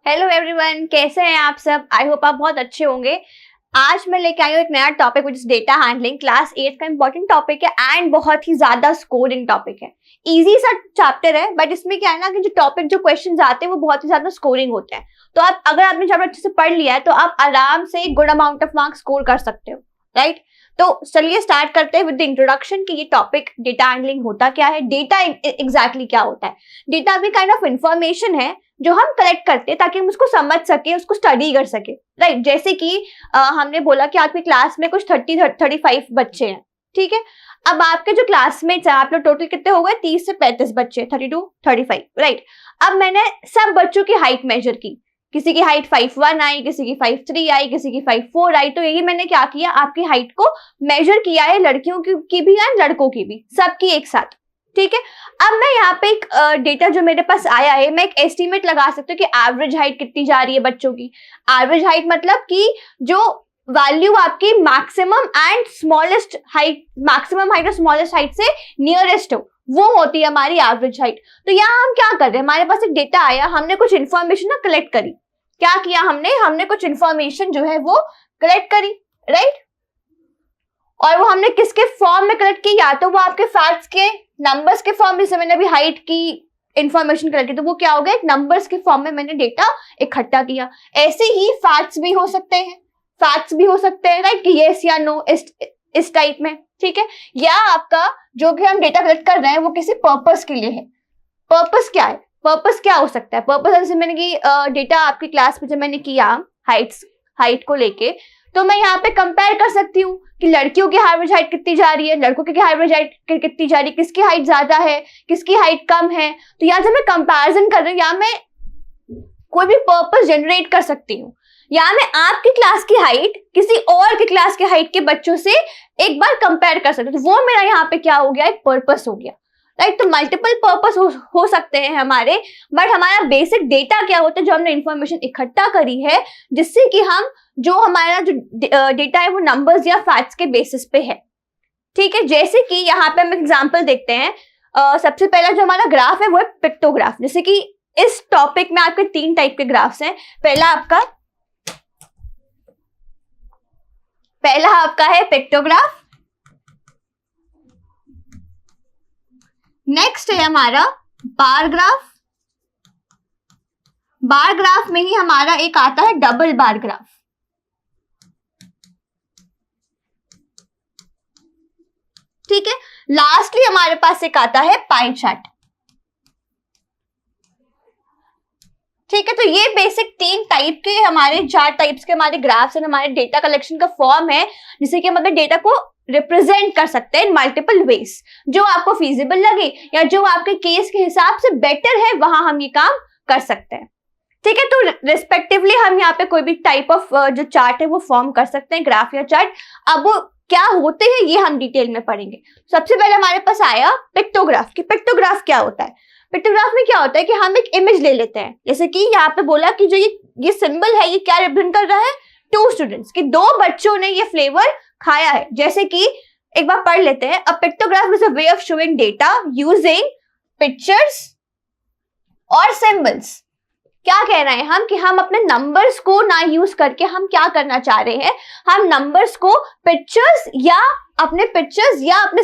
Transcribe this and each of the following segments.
Hello everyone, कैसे हैं आप सब। आई होप आप बहुत अच्छे होंगे। आज मैं लेके आई हूँ एक नया topic which is data handling. Class 8 का इंपॉर्टेंट टॉपिक है एंड बहुत ही ज्यादा स्कोरिंग टॉपिक है। इजी सा चैप्टर है बट इसमें क्या है ना कि जो टॉपिक जो क्वेश्चंस आते हैं वो बहुत ही ज्यादा स्कोरिंग होते हैं। तो आप अगर आपने चैप्टर अच्छे से पढ़ लिया है तो आप आराम से good amount of marks score कर सकते हो, राइट। तो चलिए स्टार्ट करते हैं विद द इंट्रोडक्शन कि ये टॉपिक डेटा हैंडलिंग होता क्या है, डेटा एग्जैक्टली क्या होता है। डेटा भी काइंड ऑफ इंफॉर्मेशन है जो हम कलेक्ट करते हैं ताकि हम उसको समझ सके, उसको स्टडी कर सके, राइट। जैसे कि हमने बोला कि आपकी क्लास में कुछ 35 बच्चे हैं, ठीक है। अब आपके जो क्लासमेट्स हैं, आप लोग टोटल कितने हो गए, 30 से 35 बच्चे, 32 35, राइट। अब मैंने सब बच्चों की हाइट मेजर की, किसी की हाइट 5'1" आई, किसी की 5'3" आई, किसी की 5'4" आई। तो यही मैंने क्या किया, आपकी हाइट को मेजर किया है, लड़कियों की भी एंड लड़कों की भी, सबकी एक साथ, ठीक है। अब मैं यहाँ पे एक डेटा जो मेरे पास आया है, मैं एक एस्टीमेट लगा सकती हूँ कि एवरेज हाइट कितनी जा रही है बच्चों की। एवरेज हाइट मतलब कि जो वैल्यू आपकी maximum and smallest height, maximum height और स्मॉलेस्ट हाइट से नियरेस्ट हो, वो होती है हमारी एवरेज हाइट। तो यहाँ हम क्या कर रहे हैं, हमारे पास एक डेटा आया, हमने कुछ इंफॉर्मेशन ना कलेक्ट करी। क्या किया हमने कुछ इंफॉर्मेशन जो है वो कलेक्ट करी, राइट। और वो हमने किसके फॉर्म में कलेक्ट की, या तो वो आपके फैक्ट्स के नंबर्स के फॉर्म में, जैसे मैंने अभी हाइट की इंफॉर्मेशन कलेक्ट की तो वो क्या हो गया, एक नंबर्स के फॉर्म में मैंने डेटा इकट्ठा किया। ऐसे ही फैक्ट्स भी हो सकते हैं, राइट, कि यस या नो इस टाइप में, ठीक है। या आपका जो भी हम डेटा कलेक्ट कर रहे हैं वो किसी पर्पस के लिए है। पर्पस क्या है, पर्पस क्या हो सकता है, पर्पस जैसे मैंने कि डेटा आपकी क्लास में जब मैंने किया हाइट को लेके, तो मैं यहाँ पे कंपेयर कर सकती हूँ कि लड़कियों की एवरेज हाइट कितनी जा रही है, लड़कों की एवरेज हाइट कितनी जा रही है, किसकी हाइट ज्यादा है, किसकी हाइट कम है। तो यहाँ जब मैं कंपैरिजन कर रही हूँ, यहाँ मैं कोई भी पर्पस जनरेट कर सकती हूँ। यहाँ मैं आपकी क्लास की हाइट किसी और की क्लास की हाइट के बच्चों से एक बार कंपेयर कर सकती हूँ, तो वो मेरा यहाँ पे क्या हो गया, एक पर्पस हो गया, राइट। तो मल्टीपल पर्पस हो सकते हैं हमारे, बट हमारा बेसिक डेटा क्या होता है, जो हमने इंफॉर्मेशन इकट्ठा करी है, जिससे कि हम जो हमारा जो डेटा है वो नंबर्स या फैक्ट्स के बेसिस पे है, ठीक है। जैसे कि यहाँ पे हम एग्जांपल देखते हैं। सबसे पहला जो हमारा ग्राफ है वो है पिक्टोग्राफ। जैसे कि इस टॉपिक में आपके 3 टाइप के ग्राफ्स हैं। पहला आपका है पिक्टोग्राफ, नेक्स्ट है हमारा बार ग्राफ। बार ग्राफ में ही हमारा एक आता है डबल बार ग्राफ, ठीक है। लास्टली हमारे पास एक आता है पाई चार्ट, ठीक है। तो ये बेसिक 3 टाइप के हमारे 4 टाइप्स के हमारे ग्राफ्स एंड हमारे डेटा कलेक्शन का फॉर्म है, जिससे कि हम अपने डेटा को रिप्रेजेंट कर सकते हैं इन मल्टीपल वेज, जो आपको फीजिबल लगे या जो आपके केस के हिसाब से बेटर है, वहां हम ये काम कर सकते हैं, ठीक है। तो रिस्पेक्टिवली हम यहाँ पे कोई भी टाइप ऑफ जो चार्ट है वो फॉर्म कर सकते हैं, ग्राफ या चार्ट। अब वो क्या होते हैं ये हम डिटेल में पढ़ेंगे। सबसे पहले हमारे पास आया पिक्टोग्राफ की। पिक्टोग्राफ क्या होता है, पिक्टोग्राफ में क्या होता है कि हम एक इमेज ले लेते हैं। जैसे कि यहाँ पे बोला कि जो ये सिंबल है ये क्या रिप्रेजेंट कर रहा है, 2 स्टूडेंट्स, कि 2 बच्चों ने ये फ्लेवर खाया है। जैसे कि एक बार पढ़ लेते हैं, a pictograph is a way of showing data using pictures और सिंबल्स। क्या कह रहे हैं हम कि हम अपने नंबर्स को ना यूज करके हम क्या करना चाह रहे हैं, हम नंबर्स को पिक्चर्स या अपने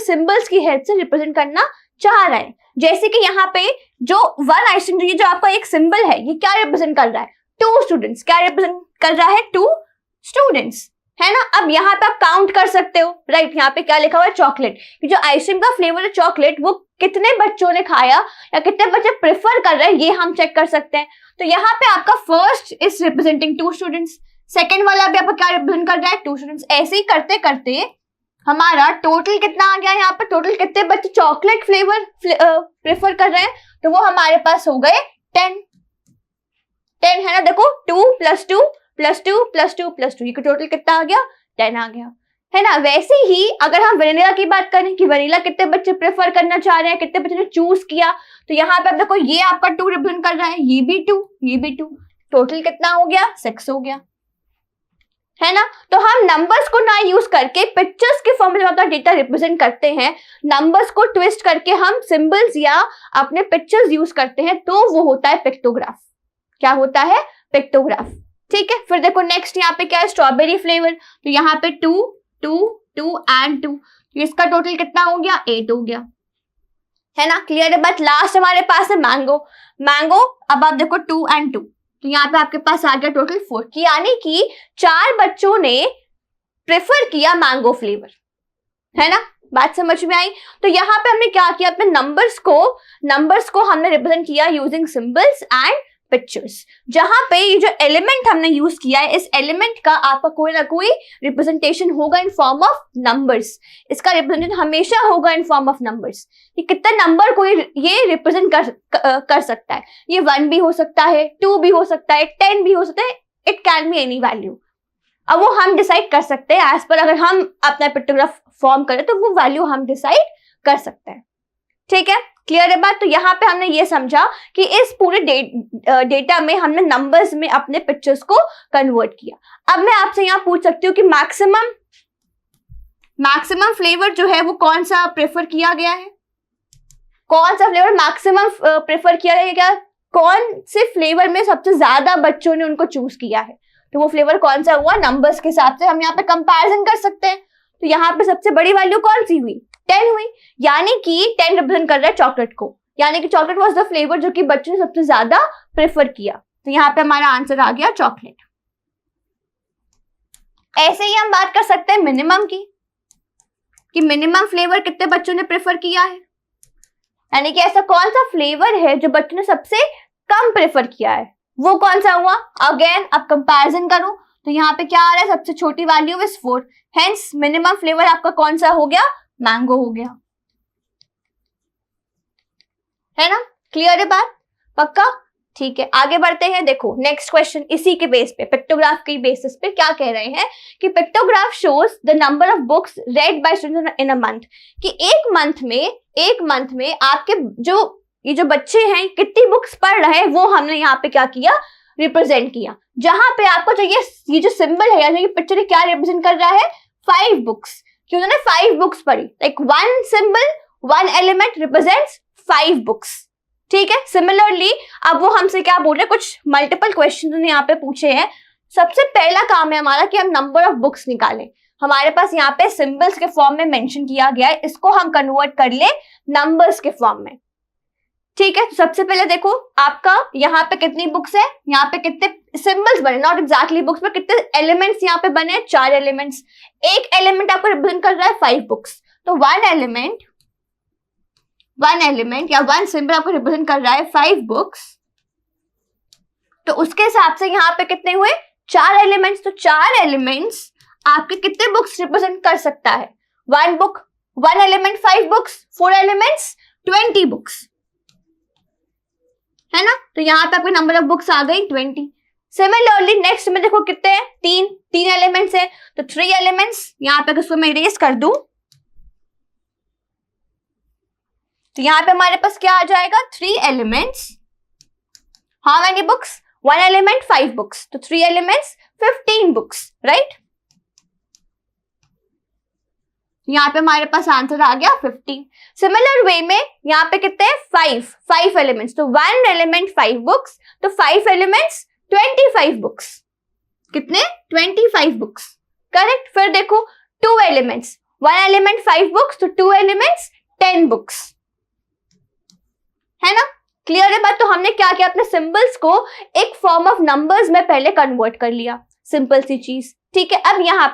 सिंबल्स की हेल्प से रिप्रेजेंट करना चाह रहे हैं। जैसे कि यहाँ पे जो 1 आइसक्रीम, ये जो आपका एक सिंबल है, ये क्या रिप्रेजेंट कर रहा है, 2 स्टूडेंट्स। क्या रिप्रेजेंट कर रहा है, 2 स्टूडेंट्स, है ना। अब यहाँ पे आप काउंट कर सकते हो, राइट। यहाँ पे क्या लिखा हुआ है, चॉकलेट, कि जो आइसक्रीम का फ्लेवर है चॉकलेट, वो कितने बच्चों ने खाया या कितने बच्चे प्रेफर कर रहे हैं, ये हम चेक कर सकते हैं। तो यहाँ पे आपका first is representing 2 students, second वाला भी आपका क्या रिप्रेजेंट कर रहा है, 2 स्टूडेंट्स। ऐसे ही करते करते हमारा टोटल कितना आ गया, यहाँ पे टोटल कितने बच्चे चॉकलेट फ्लेवर प्रेफर कर रहे हैं, तो वो हमारे पास हो गए 10 है ना। देखो 2 + 2 + 2 + 2 + 2, ये टोटल कितना आ गया, 10 आ गया, है ना। वैसे ही अगर हम वनीला की बात करें कि वनीला कितने बच्चे प्रेफर करना चाह रहे हैं, कितने बच्चे ने चूज किया, तो यहाँ पे आप देखो ये आपका 2 रिप्रेजेंट कर रहा है, ये भी 2, ये भी 2, टोटल कितना हो गया, 6 हो गया, है ना। तो हम नंबर्स को ना यूज करके पिक्चर्स के फॉर्म में जब अपना डेटा रिप्रेजेंट करते हैं, नंबर्स को ट्विस्ट करके हम सिंबल्स या अपने पिक्चर्स यूज करते हैं, तो वो होता है पिक्टोग्राफ। क्या होता है, पिक्टोग्राफ। ठीक है, फिर देखो नेक्स्ट यहाँ पे क्या है, स्ट्रॉबेरी फ्लेवर, तो यहाँ पे 2 2 2 एंड 2, इसका टोटल कितना हो गया, 8 हो गया, है ना। क्लियर है बात। लास्ट हमारे पास है मैंगो। मैंगो अब आप देखो 2 एंड 2, तो यहाँ पे आपके पास आ गया टोटल 4, यानी कि 4 बच्चों ने प्रेफर किया मैंगो फ्लेवर, है ना। बात समझ में आई। तो यहाँ पे हमने क्या किया, अपने नंबर्स को हमने रिप्रेजेंट किया यूजिंग सिंबल्स एंड पिक्चर्स। जहां पे ये जो एलिमेंट हमने यूज किया है, इस एलिमेंट का आपका कोई ना कोई रिप्रेजेंटेशन होगा इन फॉर्म ऑफ नंबर्स। इसका रिप्रेजेंटेशन हमेशा होगा इन फॉर्म ऑफ नंबर्स। ये कितने नंबर को ये रिप्रेजेंट कर सकता है, ये 1 भी हो सकता है, 2 भी हो सकता है, 10 भी हो सकता है, it can be any value. अब वो हम डिसाइड कर सकते हैं एज पर, अगर हम अपना पिक्टोग्राफ फॉर्म करें तो वो वैल्यू हम डिसाइड कर सकते हैं। ठीक है, क्लियर है बात। तो यहाँ पे हमने ये समझा कि इस पूरे डेटा में हमने नंबर्स में अपने पिक्चर्स को कन्वर्ट किया। अब मैं आपसे यहाँ पूछ सकती हूँ कि मैक्सिमम फ्लेवर जो है वो कौन सा प्रेफर किया गया है, कौन सा फ्लेवर मैक्सिमम प्रेफर किया गया है, क्या कौन से फ्लेवर में सबसे ज्यादा बच्चों ने उनको चूज किया है, तो वो फ्लेवर कौन सा हुआ। नंबर्स के हिसाब से हम यहाँ पे कंपैरिजन कर सकते हैं। तो यहाँ पे सबसे बड़ी वैल्यू कौन सी हुई, 10 हुई, यानी कि 10 रिप्रेजेंट कर रहा है चॉकलेट को, यानी कि चॉकलेट वाज द फ्लेवर जो कि बच्चों ने सबसे ज्यादा प्रेफर किया। तो यहाँ पे हमारा आंसर आ गया चॉकलेट। ऐसे ही हम बात कर सकते हैं मिनिमम की, कि मिनिमम फ्लेवर कितने बच्चों ने प्रेफर किया है, यानी कि ऐसा कौन सा फ्लेवर है जो बच्चों ने सबसे कम प्रेफर किया है, वो कौन सा हुआ। अगेन अब कंपैरिजन करो तो यहाँ पे क्या आ रहा है, सबसे छोटी value is 4, hence minimum flavour आपका कौन सा हो गया, मैंगो हो गया, है ना। क्लियर है बात, पक्का। ठीक है, आगे बढ़ते हैं। देखो नेक्स्ट क्वेश्चन इसी के बेस पे, पिक्टोग्राफ के बेसिस पे क्या कह रहे हैं कि pictograph shows the number of books read by students in a month, कि एक मंथ में आपके ये जो बच्चे हैं कितनी बुक्स पढ़ रहे हैं, वो हमने यहाँ पे क्या किया, रिप्रेजेंट किया। जहां पे आपको जो ये जो सिंबल है या जो ये पिक्चर क्या रिप्रेजेंट कर रहा है, 5 बुक्स, कि उन्होंने 5 बुक्स पढ़ी, like 1 symbol 1 element represents 5 books. ठीक है, सिमिलरली अब वो हमसे क्या बोल रहे हैं, कुछ मल्टीपल क्वेश्चन यहाँ पे पूछे हैं। सबसे पहला काम है हमारा कि हम नंबर ऑफ बुक्स निकालें। हमारे पास यहाँ पे सिंबल्स के फॉर्म में मेंशन किया गया है, इसको हम कन्वर्ट कर ले नंबर्स के फॉर्म में। ठीक है, तो सबसे पहले देखो आपका यहाँ पे कितनी बुक्स है, यहाँ पे कितने सिंबल्स बने, नॉट एग्जैक्टली बुक्स, पर कितने एलिमेंट्स यहाँ पे बने, 4 एलिमेंट्स। एक एलिमेंट आपको रिप्रेजेंट कर रहा है 5 बुक्स, तो 1 एलिमेंट या 1 सिंबल आपको रिप्रेजेंट कर रहा है 5 बुक्स, तो उसके हिसाब से यहाँ पे कितने हुए, 4 एलिमेंट्स। तो 4 एलिमेंट्स आपके कितने बुक्स रिप्रेजेंट कर सकता है, 1 book, 1 element 5 books, 4 elements 20 books, है ना। तो यहाँ पे आपके नंबर ऑफ बुक्स आ गई 20। सिमिलरली नेक्स्ट में देखो कितने हैं, 3 एलिमेंट्स है, तो 3 एलिमेंट्स यहाँ पे इसको मैं इरेज कर दूं, तो यहाँ पे हमारे पास क्या आ जाएगा, 3 elements, how many books, 1 element 5 books, तो 3 एलिमेंट्स 15 बुक्स, राइट। यहाँ पे हमारे पास आंसर आ गया 15। सिमिलर वे में यहाँ पे कितने हैं, 5 एलिमेंट्स, तो 1 एलिमेंट 5 बुक्स, तो 5 एलिमेंट्स 25 बुक्स, कितने 25 बुक्स, करेक्ट। फिर देखो 2 एलिमेंट्स, 1 एलिमेंट 5 बुक्स, तो 2 एलिमेंट्स 10 बुक्स, है ना। क्लियर है बात। तो हमने क्या किया, अपने सिंबल्स को एक फॉर्म ऑफ नंबर्स में पहले कन्वर्ट कर लिया, सिंपल सी चीज। ठीक है, अब यहाँ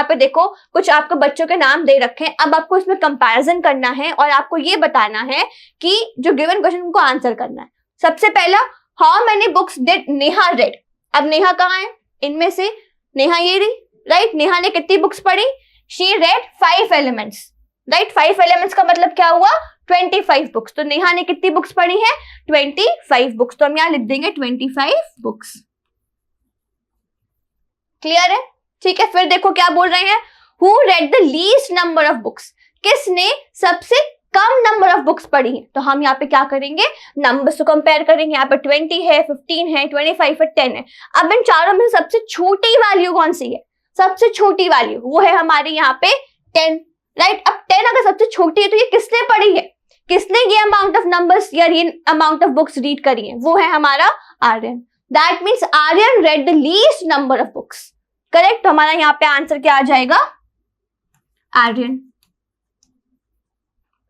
पे देखो कुछ आपको बच्चों के नाम दे रखे हैं, अब आपको इसमें कंपैरिजन करना है और आपको ये बताना है कि जो गिवन क्वेश्चन को आंसर करना है। सबसे पहला, how many books did Neha red. अब नेहा कहाँ है, इनमें से नेहा ये रही, राइट। नेहा ने कितनी बुक्स पढ़ी, she red 5 elements, right. 5 elements का मतलब क्या हुआ, 25 बुक्स। तो नेहा ने कितनी बुक्स पढ़ी है, 25 बुक्स, तो हम यहाँ लिख देंगे 25 बुक्स। क्लियर है, ठीक है। फिर देखो क्या बोल रहे हैं, who red the least number of books, किसने सबसे कम नंबर ऑफ बुक्स पढ़ी है। तो हम यहाँ पे क्या करेंगे, नंबर्स को कंपेयर करेंगे। यहाँ पे 20 है, 15 है, 25 है, 10 है। अब इन चारों में सबसे छोटी वैल्यू कौन सी है, सबसे छोटी वैल्यू वो है हमारे यहाँ पे 10, राइट। अब 10 अगर सबसे छोटी है तो ये किसने पढ़ी है, किसने ये अमाउंट ऑफ नंबर्स या ये अमाउंट ऑफ बुक्स रीड करी है, वो है हमारा Aryan. That means Aryan read the least number of books. Correct, तो हमारा यहाँ पे आंसर क्या आ जाएगा? आर्यन,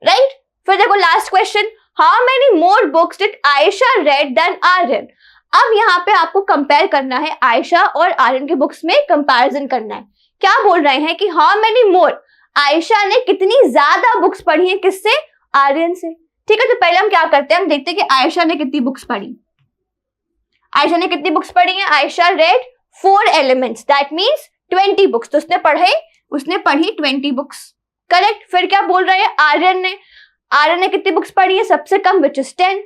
राइट। फिर देखो last question, how many more books did Ayesha read than Aryan. अब यहाँ पे आपको कंपेयर करना है, आयशा और आर्यन के बुक्स में कंपैरिजन करना है। क्या बोल रहे हैं कि हाउ मेनी मोर, आयशा ने कितनी ज्यादा बुक्स पढ़ी है किससे? आर्यन से। ठीक है, तो पहले हम क्या करते हैं, हम देखते हैं कि आयशा ने कितनी बुक्स पढ़ी। आयशा ने कितनी बुक्स पढ़ी है? Ayesha red 4 elements, that means 20 books. तो उसने पढ़ी 20 बुक्स। करेक्ट। फिर क्या बोल रहे हैं? आर्यन ने कितनी बुक्स पढ़ी है? सबसे कम, विच इज 10।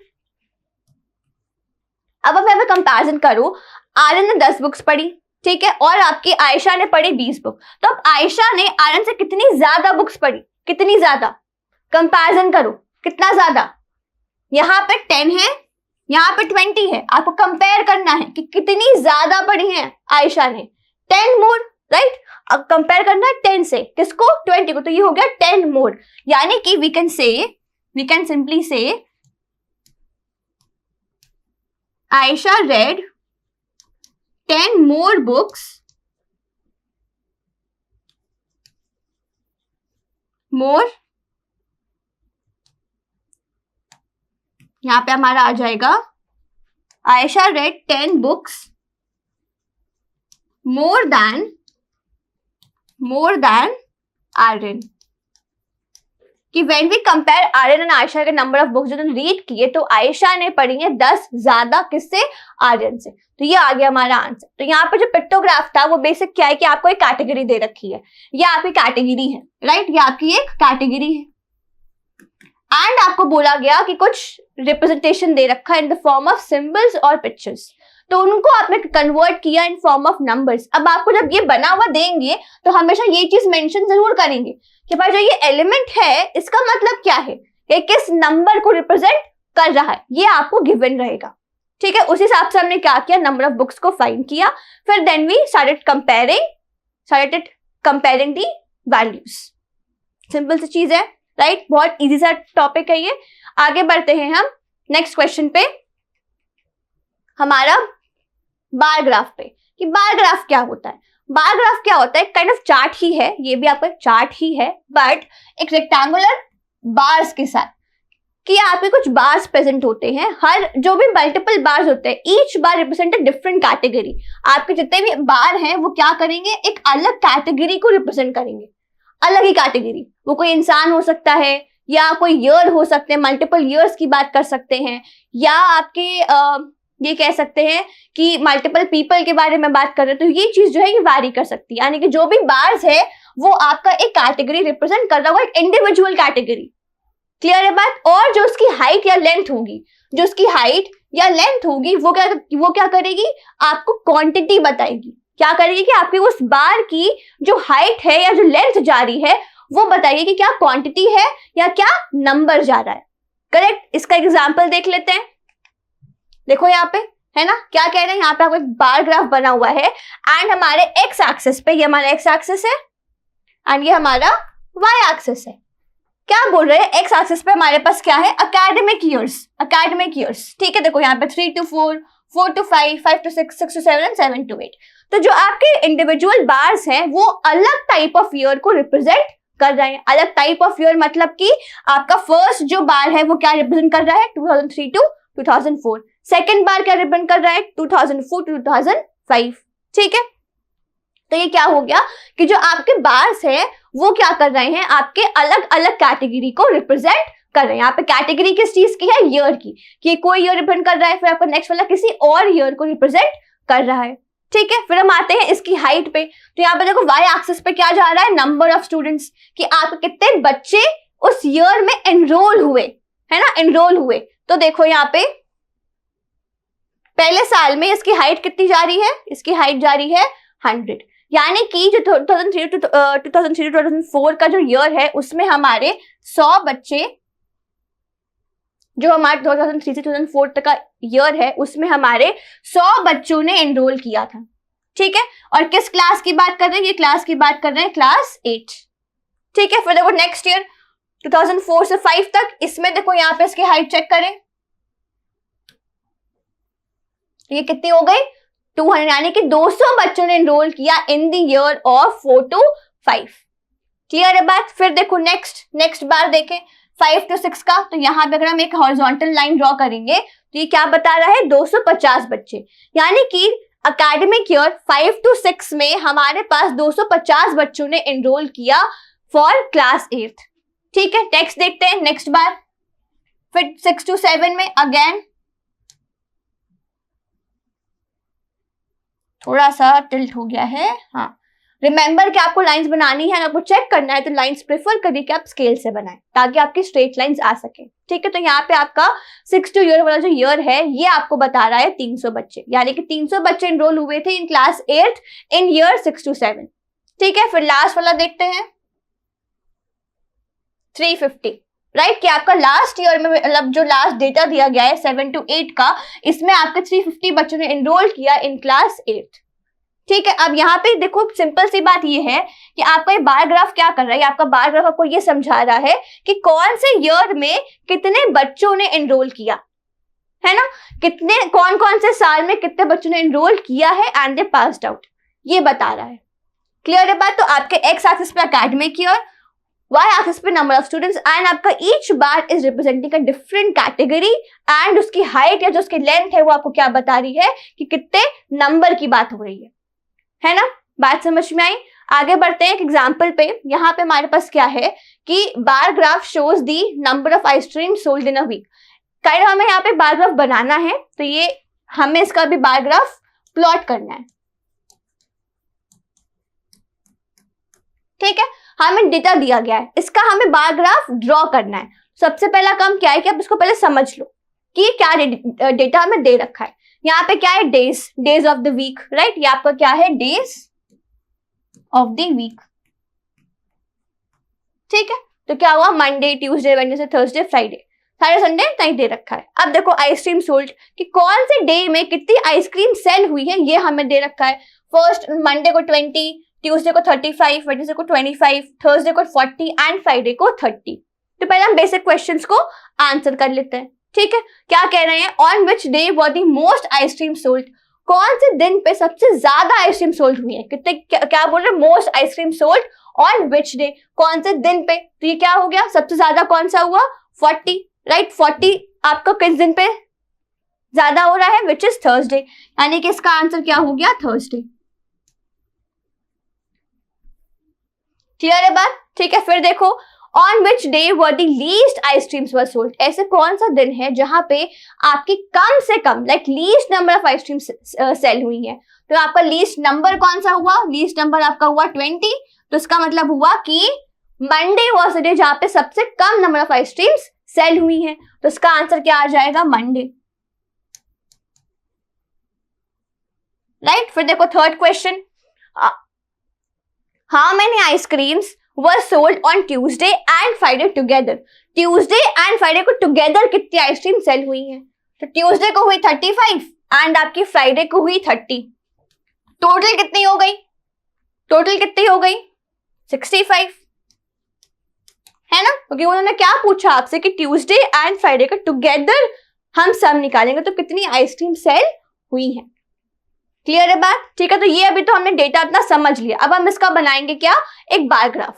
अब मैं कंपैरिजन करूं, आर्यन ने 10 बुक्स पढ़ी, ठीक है, और आपकी आयशा ने पढ़ी 20 बुक। तो अब आयशा ने आर्यन से कितनी ज्यादा बुक्स पढ़ी? कितनी ज्यादा? कंपैरिजन करो, कितना ज्यादा? यहाँ पे 10 है, यहाँ पे 20 है। आपको कंपेयर करना है कि कितनी ज्यादा पढ़ी है आयशा ने। 10 मोर, राइट। अब कंपेयर करना है 10 से, किसको? 20 को। तो ये हो गया 10 मोर, यानी कि वी कैन सिंपली से Ayesha read 10 more books more, यहां पे हमारा आ जाएगा Ayesha read 10 books more than Aryan. कि when we compare Aryan and Ayesha के नंबर ऑफ बुक्स जो रीड किए, तो आयशा ने पढ़ी है 10 ज्यादा, किससे? आर्यन से। तो ये आ गया हमारा आंसर। तो यहाँ पे जो पिक्टोग्राफ था वो बेसिक क्या है कि आपको एक कैटेगरी दे रखी है, ये आपकी कैटेगरी है, राइट, ये आपकी एक कैटेगरी है। एंड आपको बोला गया कि कुछ रिप्रेजेंटेशन दे रखा है in the form of symbols और पिक्चर्स, तो उनको आपने कन्वर्ट किया इन फॉर्म ऑफ नंबर्स। अब आपको जब ये बना हुआ देंगे तो हमेशा ये चीज मेंशन जरूर करेंगे कि भाई जो ये एलिमेंट है इसका मतलब क्या है, ये किस नंबर को रिप्रेजेंट कर रहा है, ये आपको गिवन रहेगा। ठीक है, उस हिसाब से हमने क्या किया, नंबर ऑफ बुक्स को फाइंड किया। फिर then we started comparing the values. Simple सी चीज है, राइट, बहुत इजी सा टॉपिक है ये। आगे बढ़ते हैं हम नेक्स्ट क्वेश्चन पे, हमारा बार ग्राफ पे, कि बार ग्राफ क्या होता है। बार ग्राफ क्या होता है? काइंड ऑफ चार्ट ही है, ये भी आपका चार्ट ही है, बट एक रेक्टेंगुलर बार्स के साथ, कि यहाँ पे कुछ बार्स प्रेजेंट होते हैं। हर जो भी मल्टीपल बार्स होते हैं, each bar represent a different category. आपके जितने भी बार हैं वो क्या करेंगे, एक अलग कैटेगरी को रिप्रेजेंट करेंगे, अलग ही कैटेगरी। वो कोई इंसान हो सकता है, या कोई ईयर हो सकते हैं, मल्टीपल ईयर्स की बात कर सकते हैं, या आपके ये कह सकते हैं कि मल्टीपल पीपल के बारे में बात कर रहे हैं। तो ये चीज जो है ये वैरी कर सकती है, यानी कि जो भी बार्स है वो आपका एक कैटेगरी रिप्रेजेंट कर रहा होगा, एक इंडिविजुअल कैटेगरी। क्लियर है बात? और जो उसकी हाइट या लेंथ होगी, वो क्या करेगी, आपको क्वांटिटी बताएगी। क्या करेगी कि आपकी उस बार की जो हाइट है या जो लेंथ जा रही है वो बताइए कि क्या क्वांटिटी है या क्या नंबर जा रहा है। करेक्ट। इसका एग्जांपल देख लेते हैं। देखो यहाँ पे है ना, क्या कह रहे हैं, यहाँ पे आपको एक बार ग्राफ बना हुआ है एंड हमारे एक्स एक्सिस पे, ये हमारा एक्स एक्सिस है एंड ये हमारा वाई एक्सिस है। क्या बोल रहे हैं, एक्स एक्सिस पे हमारे पास क्या है, एकेडमिक ईयर्स। ठीक है, देखो यहाँ पे 3 to 4, 4 to 5, 5 to 6, 6 to 7 and 7 to 8। तो जो आपके इंडिविजुअल बार्स हैं वो अलग टाइप ऑफ ईयर को रिप्रेजेंट कर रहे हैं। अलग टाइप ऑफ ईयर मतलब कि आपका फर्स्ट जो बार है वो क्या रिप्रेजेंट कर रहा है, 2003 to 2004। सेकेंड बार क्या रिप्रेजेंट कर रहा है, 2004 to 2005। ठीक है, तो ये क्या हो गया कि जो आपके बार्स है वो क्या कर रहे हैं, आपके अलग अलग कैटेगरी को रिप्रेजेंट कर रहे हैं। यहाँ पे कैटेगरी किस चीज की है, ईयर की, कि कोई ईयर रिप्रेजेंट कर रहा है, फिर आपका नेक्स्ट वाला किसी और ईयर को रिप्रेजेंट कर रहा है। ठीक है, फिर हम आते हैं इसकी हाइट पे। तो यहाँ पे देखो वाई एक्सिस पे क्या जा रहा है, नंबर ऑफ स्टूडेंट्स, कि आप कितने बच्चे उस ईयर में एनरोल हुए, है ना, एनरोल हुए। तो देखो यहाँ पे पहले साल में इसकी हाइट कितनी जा रही है, इसकी हाइट जा रही है 100, यानी कि जो 2003 to 2004 का जो ईयर है उसमें हमारे 100 बच्चे, जो हमारे 2003 से 2004 तक का ईयर है उसमें हमारे 100 बच्चों ने एनरोल किया था। ठीक है, और किस क्लास की बात कर रहे हैं, ये क्लास की बात कर रहे हैं क्लास 8। ठीक है, फिर देखो नेक्स्ट ईयर 2004 से 5 तक, इसमें देखो यहाँ पे इसकी हाइट चेक करें, तो ये कितनी हो गई 200, यानी कि 200 बच्चों ने एनरोल किया in the year of 4 to 5। Clear है बात। फिर देखो नेक्स्ट बार देखें 5 to 6 का, तो यहाँ पे अगर हम एक हॉरिजॉन्टल लाइन ड्रॉ करेंगे तो ये क्या बता रहा है 250 बच्चे, यानी कि एकेडमिक ईयर 5 to 6 में हमारे पास 250 बच्चों ने एनरोल किया फॉर क्लास 8। ठीक है, नेक्स्ट देखते हैं नेक्स्ट बार। फिर 6 to 7 में अगेन थोड़ा सा टिल्ट हो गया है। हाँ, रिमेंबर कि आपको लाइंस बनानी है, आपको चेक करना है तो लाइंस प्रेफर करिए कि आप स्केल से बनाएं ताकि आपकी स्ट्रेट लाइंस आ सके। ठीक है, तो यहाँ पे आपका 6 to ईयर वाला जो ईयर है ये आपको बता रहा है 300 बच्चे, यानी कि 300 बच्चे एनरोल हुए थे in class 8 in year 6 to 7। ठीक है, फिर लास्ट वाला देखते हैं 350, राइट, कि आपका लास्ट ईयर में मतलब जो लास्ट डेटा दिया गया है 7 to 8 का, इसमें आपके 350 बच्चों ने एनरोल किया इन क्लास 8। ठीक है, अब यहाँ पे देखो सिंपल सी बात ये है कि आपका ये बार ग्राफ क्या कर रहा है, आपका बार ग्राफ आपको ये समझा रहा है कि कौन से ईयर में कितने बच्चों ने एनरोल किया है ना, कितने कौन से साल में कितने बच्चों ने एनरोल किया है एंड दे पास्ड आउट, ये बता रहा है। क्लियर है बात। तो आपके एक्स एक्सिस पे एकेडमिक ईयर, वाई एक्सिस पे नंबर ऑफ स्टूडेंट्स, एंड आपका each bar is representing a different category, and उसकी हाइट या जो उसकी लेंथ है वो आपको क्या बता रही है कि कितने नंबर की बात हो रही है ना। बात समझ में आई। आगे बढ़ते हैं एक एग्जांपल पे। यहाँ पे हमारे पास क्या है कि bar graph shows the number of ice cream sold in a week. Kind हमें यहाँ पे बार ग्राफ बनाना है, तो ये हमें इसका भी बार ग्राफ प्लॉट करना है। ठीक है, हमें डेटा दिया गया है, इसका हमें बार ग्राफ ड्रॉ करना है। सबसे पहला काम क्या है कि आप इसको पहले समझ लो कि क्या डेटा हमें दे रखा है। यहाँ पे क्या है days of the week, right, ये आपका क्या है डेज ऑफ द वीक। ठीक है, तो क्या हुआ Monday Tuesday Wednesday Thursday Friday, सारे संडे नहीं दे रखा है। अब देखो आइसक्रीम सोल्ड कि कौन से डे में कितनी आइसक्रीम सेल हुई है ये हमें दे रखा है। फर्स्ट मंडे को 20, ट्यूसडे को 35, वेडनेसडे को 25, थर्सडे को 40 एंड फ्राइडे को 30। तो पहले हम बेसिक क्वेश्चंस को आंसर कर लेते हैं। ठीक है, क्या कह रहे हैं on which day were the most ice cream sold, कौन से दिन पे सबसे ज्यादा आइसक्रीम सोल्ड हुई है, कितने क्या बोल रहे हैं most ice cream sold on which day, कौन से दिन पे। तो ये क्या हो गया सबसे ज्यादा कौन सा हुआ 40, राइट, 40 आपका किस दिन पे ज्यादा हो रहा है विच इज थर्सडे, यानी कि इसका आंसर क्या हो गया थर्सडे। क्लियर है बात। ठीक है, फिर देखो on which day were the least ice creams were sold, ऐसे कौन सा दिन है जहां पे आपकी कम से कम like least number of ice cream sale हुई है। तो आपका लीस्ट नंबर कौन सा हुआ, लीस्ट नंबर आपका हुआ 20, तो इसका मतलब हुआ कि मंडे वॉज द डे जहां पे सबसे कम नंबर ऑफ आइसक्रीम्स सेल हुई है। तो इसका आंसर क्या आ जाएगा मंडे, राइट। फिर देखो third question, how many ice creams were sold on Tuesday and Friday together, Tuesday and Friday को together कितनी आइसक्रीम सेल हुई है। तो Tuesday को हुई 35 एंड आपकी Friday को हुई 30, टोटल कितनी हो गई, टोटल कितनी हो गई 65, है ना, क्योंकि उन्होंने क्या पूछा आपसे कि Tuesday and Friday का टुगेदर हम सब निकालेंगे तो कितनी आइसक्रीम सेल हुई है। क्लियर है बात। ठीक है, तो ये अभी तो हमने डेटा अपना समझ लिया, अब हम इसका बनाएंगे क्या एक बार ग्राफ।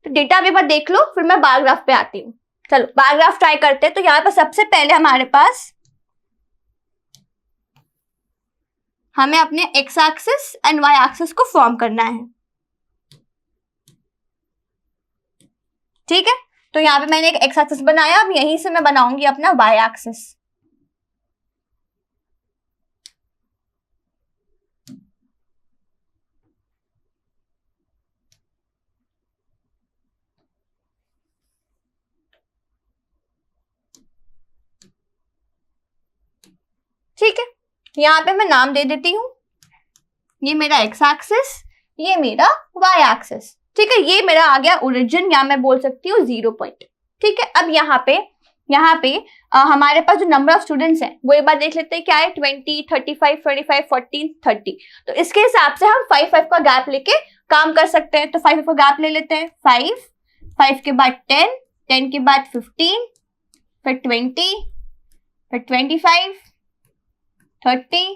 तो डेटा भी बार देख लो फिर मैं बार ग्राफ पे आती हूँ। चलो बार ग्राफ ट्राई करते हैं। तो यहाँ पर सबसे पहले हमारे पास हमें अपने X axis and Y axis को फॉर्म करना है। ठीक है, तो यहाँ पे मैंने एक एक्स एक्सिस बनाया, अब यहीं से मैं बनाऊंगी अपना वाई एक्सिस। ठीक है, यहाँ पे मैं नाम दे देती हूँ, ये मेरा एक्स एक्सिस, ये मेरा वाई एक्सिस। ठीक है, ये मेरा आ गया ओरिजिन, या मैं बोल सकती हूँ 0 पॉइंट। ठीक है, अब यहाँ पे हमारे पास जो नंबर ऑफ स्टूडेंट्स हैं वो एक बार देख लेते हैं क्या है 20, 35, 25, 14, 30। तो इसके हिसाब से हम 5 का गैप लेके काम कर सकते हैं। तो 5 का गैप ले लेते हैं, 5 के बाद 10, 10 के बाद 15, फिर 20, फिर 25, 30,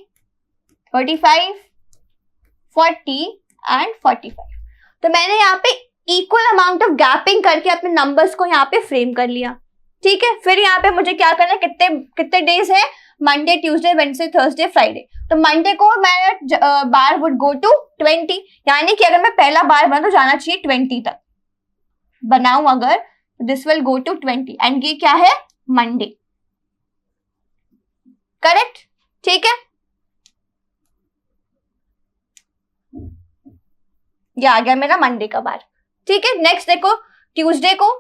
45, 40 एंड 45। तो मैंने यहाँ पे इक्वल अमाउंट ऑफ गैपिंग करके अपने नंबर्स को यहाँ पे फ्रेम कर लिया। ठीक है, फिर यहाँ पे मुझे क्या करना है, कितने डेज है, Monday, Tuesday, Wednesday, Thursday, Friday. तो मंडे को मैं बार वुड गो टू 20, यानी कि अगर मैं पहला बार बना तो जाना चाहिए 20 तक बनाऊं अगर, this will go to 20 and ये क्या है, मंडे। करेक्ट, ठीक है, ये आ गया मेरा मंडे का बार। ठीक है, नेक्स्ट देखो ट्यूसडे को,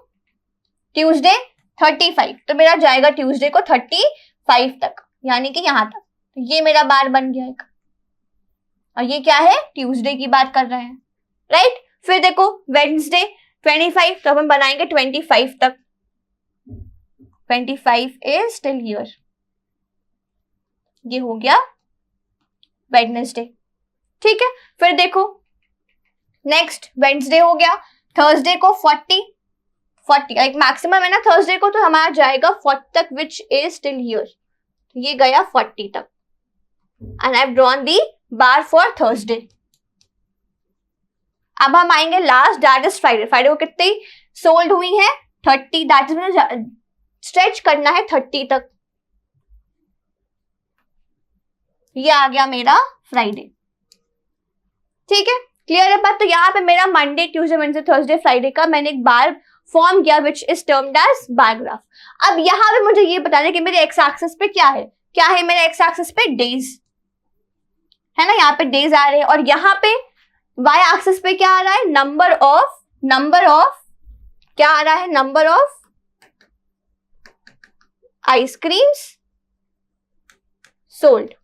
ट्यूसडे 35, तो मेरा जाएगा ट्यूसडे को 35 तक, यानी कि यहां तक। तो ये मेरा बार बन गया एक, और ये क्या है, ट्यूसडे की बात कर रहे हैं, राइट। फिर देखो वेडनेसडे 25, तो हम बनाएंगे 25 तक, 25 इज स्टिल हियर, ये हो गया वेडनेसडे। ठीक है, फिर देखो नेक्स्ट वेडनेसडे हो गया, थर्सडे को 40 लाइक मैक्सिमम है ना थर्सडे को, तो हमारा जाएगा 40 तक विच इज स्टिल हियर, ये गया 40 तक and I have drawn the bar for Thursday. अब हम आएंगे last, that is Friday. Friday को कितनी सोल्ड हुई है, 30, दैट इज मुझे स्ट्रेच करना है 30 तक, ये आ गया मेरा फ्राइडे। ठीक है, क्लियर है बात। तो यहाँ पे मेरा Monday, Tuesday, Wednesday, Thursday, Friday का मैंने एक बार फॉर्म किया which is termed as bar graph. अब यहाँ पे मुझे ये बताना है कि मेरे एक्स एक्सिस पे क्या है मेरे एक्स एक्सिस पे डेज है ना, यहाँ पे डेज आ रहे हैं, और यहाँ पे वाई एक्सिस पे क्या आ रहा है, नंबर ऑफ क्या आ रहा है, नंबर ऑफ आइसक्रीम्स सोल्ड,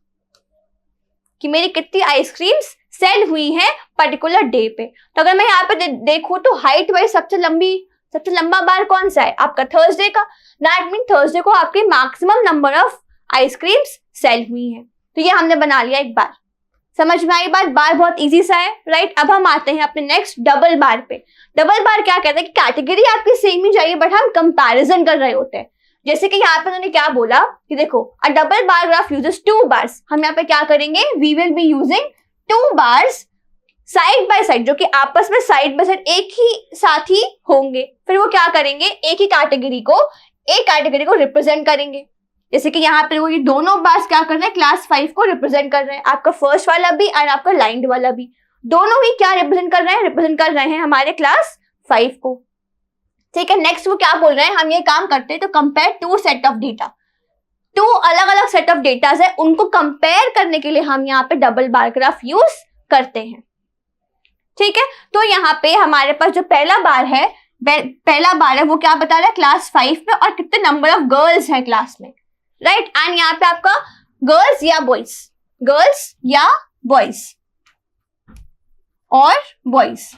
कि मेरी कितनी आइसक्रीम्स सेल हुई है पर्टिकुलर डे पे। तो अगर मैं यहाँ पे देखूं तो हाइट वाइज सबसे लंबा बार कौन सा है, आपका थर्सडे का। दैट मीन थर्सडे को आपके maximum number of ice creams sale हुई है। तो ये हमने बना लिया एक बार, समझ में आई बात। बार बहुत इजी सा है, राइट। अब हम आते हैं अपने नेक्स्ट डबल बार पे। डबल बार क्या कहते हैं कि कैटेगरी आपकी सेम ही चाहिए बट हम कंपैरिजन कर रहे होते हैं। जैसे कि यहाँ पे उन्होंने क्या बोला कि देखो a double bar graph uses 2 bars. हम यहाँ पे क्या करेंगे, we will be using 2 bars side by side, जो कि आपस में साइड बाय साइड एक ही साथ ही होंगे। फिर वो क्या करेंगे, एक कैटेगरी को रिप्रेजेंट करेंगे। जैसे कि यहाँ पे वो ये दोनों बार्स क्या कर रहे हैं, क्लास 5 को रिप्रेजेंट कर रहे हैं। आपका फर्स्ट वाला भी और आपका लाइन्ड वाला भी, दोनों ही क्या रिप्रेजेंट कर रहे हैं हमारे क्लास 5 को। ठीक है, नेक्स्ट वो क्या बोल रहे हैं, हम ये काम करते हैं तो कंपेयर 2 सेट ऑफ डेटा। 2 अलग अलग सेट ऑफ डेटाज है, उनको कंपेयर करने के लिए हम यहाँ पे डबल बार ग्राफ यूज करते हैं। ठीक है, तो यहाँ पे हमारे पास जो पहला बार है वो क्या बता रहा है, क्लास 5 में और कितने नंबर ऑफ गर्ल्स है क्लास में, राइट। एंड यहाँ पे आपका गर्ल्स या बॉयज और बॉयज।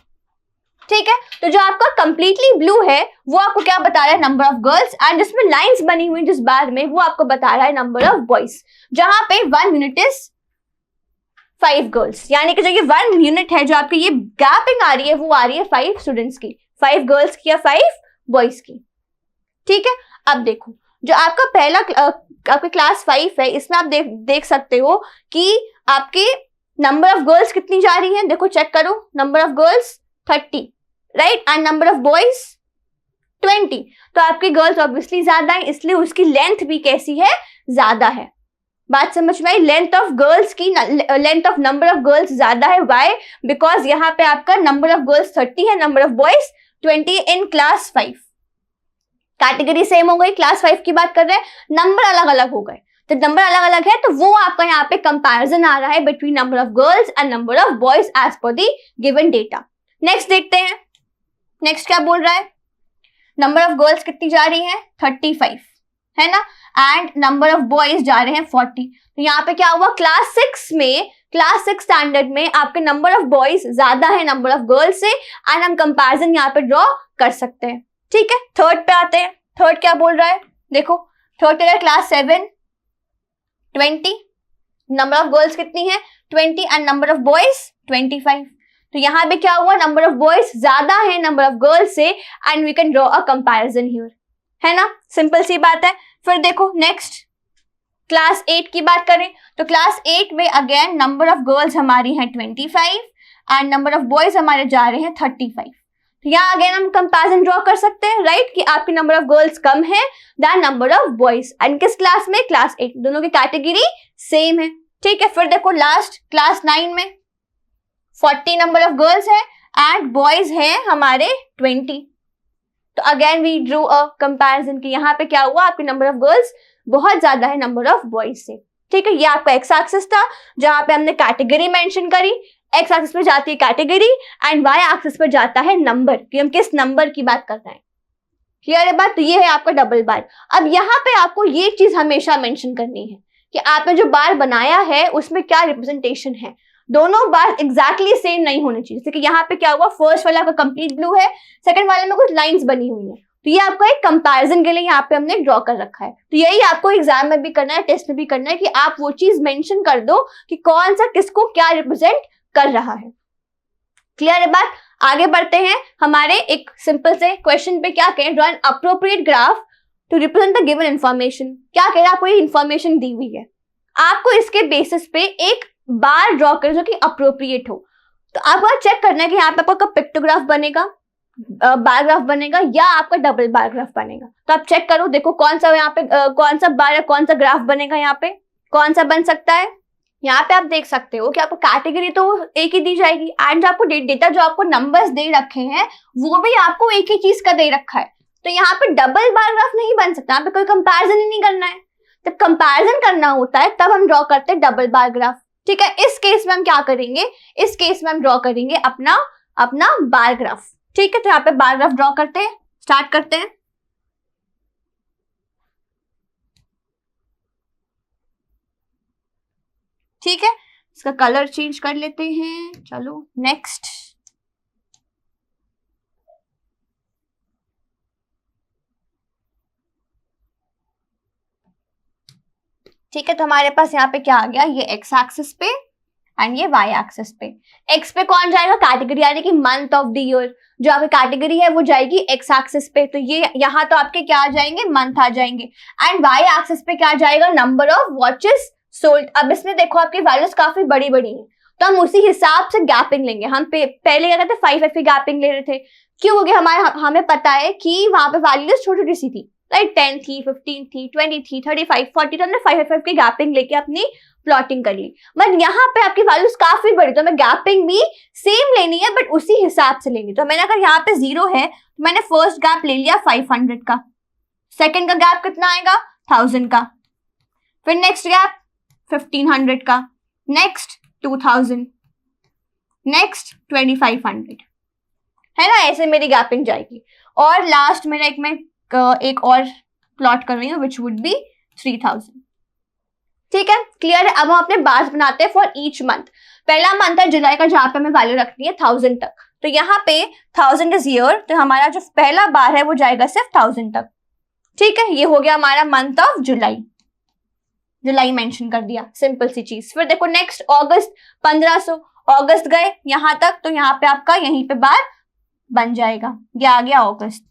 ठीक है, तो जो आपका कंप्लीटली ब्लू है वो आपको क्या बता रहा है, नंबर ऑफ गर्ल्स, एंड जिसमें लाइंस बनी हुई जिस बार में वो आपको बता रहा है नंबर ऑफ बॉयज, जहां पे 1 यूनिट इज 5 गर्ल्स। यानी कि जो ये 1 यूनिट है, जो आपकी ये गैपिंग आ रही है वो आ रही है 5 स्टूडेंट्स की, 5 गर्ल्स की या 5 बॉयज की। ठीक है, अब देखो जो आपका पहला आपके क्लास 5 है, इसमें आप देख सकते हो कि आपके नंबर ऑफ गर्ल्स कितनी जा रही है। देखो चेक करो, number of girls 30, right, and number of boys 20। तो आपकी गर्ल्स ऑब्वियसली ज्यादा है, इसलिए उसकी लेंथ भी कैसी है, ज्यादा है। बात समझ में आई, length of number of girls ज्यादा है। व्हाई, बिकॉज यहाँ पे आपका नंबर ऑफ गर्ल्स 30 है, number of boys 20 in class 5। Category same हो गई, क्लास 5 की बात कर रहे हैं, नंबर अलग अलग हो गए। तो नंबर अलग अलग है तो वो आपका यहाँ पे कंपैरिजन आ रहा है between number of girls and number of boys as पर दी गिवन डेटा। नेक्स्ट देखते हैं, नेक्स्ट क्या बोल रहा है, नंबर ऑफ गर्ल्स कितनी जा रही है, 35 है ना, एंड नंबर ऑफ बॉयज जा रहे हैं 40। तो यहाँ पे क्या हुआ, क्लास 6 स्टैंडर्ड में आपके नंबर ऑफ बॉयज ज्यादा है नंबर ऑफ गर्ल्स से, एंड हम कंपैरिजन यहाँ पे ड्रॉ कर सकते हैं। ठीक है, थर्ड पे आते हैं। थर्ड क्या बोल रहा है, देखो थर्ड पे क्लास 7 20, नंबर ऑफ गर्ल्स कितनी है 20 एंड नंबर ऑफ बॉयज 25। तो यहाँ पे क्या हुआ, नंबर ऑफ बॉयज ज्यादा है नंबर ऑफ गर्ल्स से, and we can draw a comparison here, है ना, सिंपल सी बात है। फिर देखो नेक्स्ट क्लास 8 की बात करें तो क्लास 8 में अगेन नंबर ऑफ गर्ल्स हमारी हैं 25 एंड नंबर ऑफ बॉयज हमारे जा रहे हैं 35। तो यहाँ अगेन हम कंपैरिजन ड्रॉ कर सकते हैं, राइट, कि आपकी नंबर ऑफ गर्ल्स कम है than number of boys, and किस क्लास में, क्लास 8, दोनों की कैटेगरी सेम है। ठीक है, फिर देखो लास्ट क्लास 9 में 40 नंबर ऑफ गर्ल्स है एंड बॉयज है हमारे 20। तो again we drew a comparison कि यहाँ पे क्या हुआ, आपके नंबर ऑफ गर्ल्स बहुत ज्यादा है नंबर ऑफ बॉयज से। ठीक है, ये आपका एक्स एक्सिस था जहां पे हमने कैटेगरी मेंशन करी, एक्स एक्सिस पे जाती है कैटेगरी एंड वाई एक्सिस पर जाता है नंबर, कि हम किस नंबर की बात कर रहे हैं। क्लियर है बात? तो ये है आपका डबल बार। अब यहाँ पे आपको ये चीज हमेशा मेंशन करनी है कि आपने जो बार बनाया है उसमें क्या रिप्रेजेंटेशन है। दोनों बार एग्जैक्टली सेम नहीं होनी चाहिए। जैसे कि यहाँ पे क्या हुआ, फर्स्ट वाला आपका कंप्लीट ब्लू है, सेकंड वाले में कुछ लाइंस बनी हुई है, तो ये आपका एक कंपैरिजन के लिए यहाँ पे हमने ड्रॉ कर रखा है। तो यही आपको एग्जाम में भी करना है, टेस्ट में भी करना है कि आप वो चीज मेंशन कर दो कि कौन सा किसको क्या रिप्रेजेंट कर रहा है। क्लियर है बात? आगे बढ़ते हैं हमारे एक सिंपल से क्वेश्चन पे। क्या कहें, draw an appropriate graph to represent the given information. क्या कह रहा है, आपको ये इंफॉर्मेशन दी हुई है, आपको इसके बेसिस पे एक बार ड्रॉ करें जो कि अप्रोप्रिएट हो। तो आपको चेक करना है कि यहाँ पे आपका पिक्टोग्राफ बनेगा, बार ग्राफ बनेगा या आपका डबल बार ग्राफ बनेगा। तो आप चेक करो, देखो कौन सा यहाँ पे कौन सा बार या कौन सा ग्राफ बनेगा, यहाँ पे कौन सा बन सकता है। यहाँ पे आप देख सकते हो कि आपको कैटेगरी तो एक ही दी जाएगी एंड जो आपको डेटा जो आपको नंबर्स दे रखे हैं वो भी आपको एक ही चीज का दे रखा है। तो यहाँ पे डबल बार ग्राफ नहीं बन सकता, यहाँ पे कोई कंपैरिजन ही नहीं करना है। जब कंपैरिजन करना होता है तब हम ड्रॉ करते हैं डबल बार ग्राफ। ठीक है, इस केस में हम क्या करेंगे, इस केस में हम ड्रॉ करेंगे अपना बार ग्राफ। ठीक है, तो यहाँ पे बार ग्राफ ड्रॉ करते हैं, स्टार्ट करते हैं। ठीक है, इसका कलर चेंज कर लेते हैं। चलो नेक्स्ट। ठीक है, तो हमारे पास यहाँ पे क्या आ गया, ये एक्स एक्सिस पे एंड ये वाई एक्सिस पे। एक्स पे कौन जाएगा, कैटेगरी यानी कि मंथ ऑफ द ईयर, जो आपकी कैटेगरी है वो जाएगी एक्स एक्सिस पे। तो ये यहाँ तो आपके क्या आ जाएंगे, मंथ आ जाएंगे। एंड वाई एक्सिस पे क्या जाएगा, नंबर ऑफ वॉचेस सोल्ड। अब इसमें देखो आपकी वैल्यूज काफी बड़ी बड़ी है, तो हम उसी हिसाब से गैपिंग लेंगे। हम पहले क्या करते, 5 की गैपिंग ले रहे थे, क्यों? क्योंकि हमें पता है कि वहां पे वैल्यूज छोटी छोटी सी थी, राइट, 10 थी, 15 थी, 20 थी, 35, 40, तो हमने 5 की गैपिंग लेके अपनी प्लॉटिंग कर ली। बट यहाँ पे आपकी वैल्यूज काफी बड़ी, तो हमें गैपिंग भी सेम लेनी है बट उसी हिसाब से लेंगे। तो मैंने अगर यहाँ पे 0 है तो मैंने फर्स्ट गैप ले लिया 500 का, सेकेंड का गैप कितना आएगा, 1000 का, फिर नेक्स्ट गैप 1500 का, नेक्स्ट 2000, नेक्स्ट 2500, है ना, ऐसे मेरी गैपिंग जाएगी। और लास्ट मेरा एक और प्लॉट कर रही हूँ विच वुड बी 3000। ठीक है, क्लियर है? अब हम अपने बार्स बनाते हैं फॉर ईच मंथ। पहला मंथ है जुलाई का, जहां पे हमें वैल्यू रखनी है 1000 तक। तो यहाँ पे 1000 इज ईयर, तो हमारा जो पहला बार है वो जाएगा सिर्फ 1000 तक। ठीक है, ये हो गया हमारा month of July, July mention कर दिया, सिंपल सी चीज। फिर देखो नेक्स्ट अगस्त 1500, अगस्त गए यहां तक, तो यहाँ पे आपका यहीं पे बार बन जाएगा, ये आ गया अगस्त।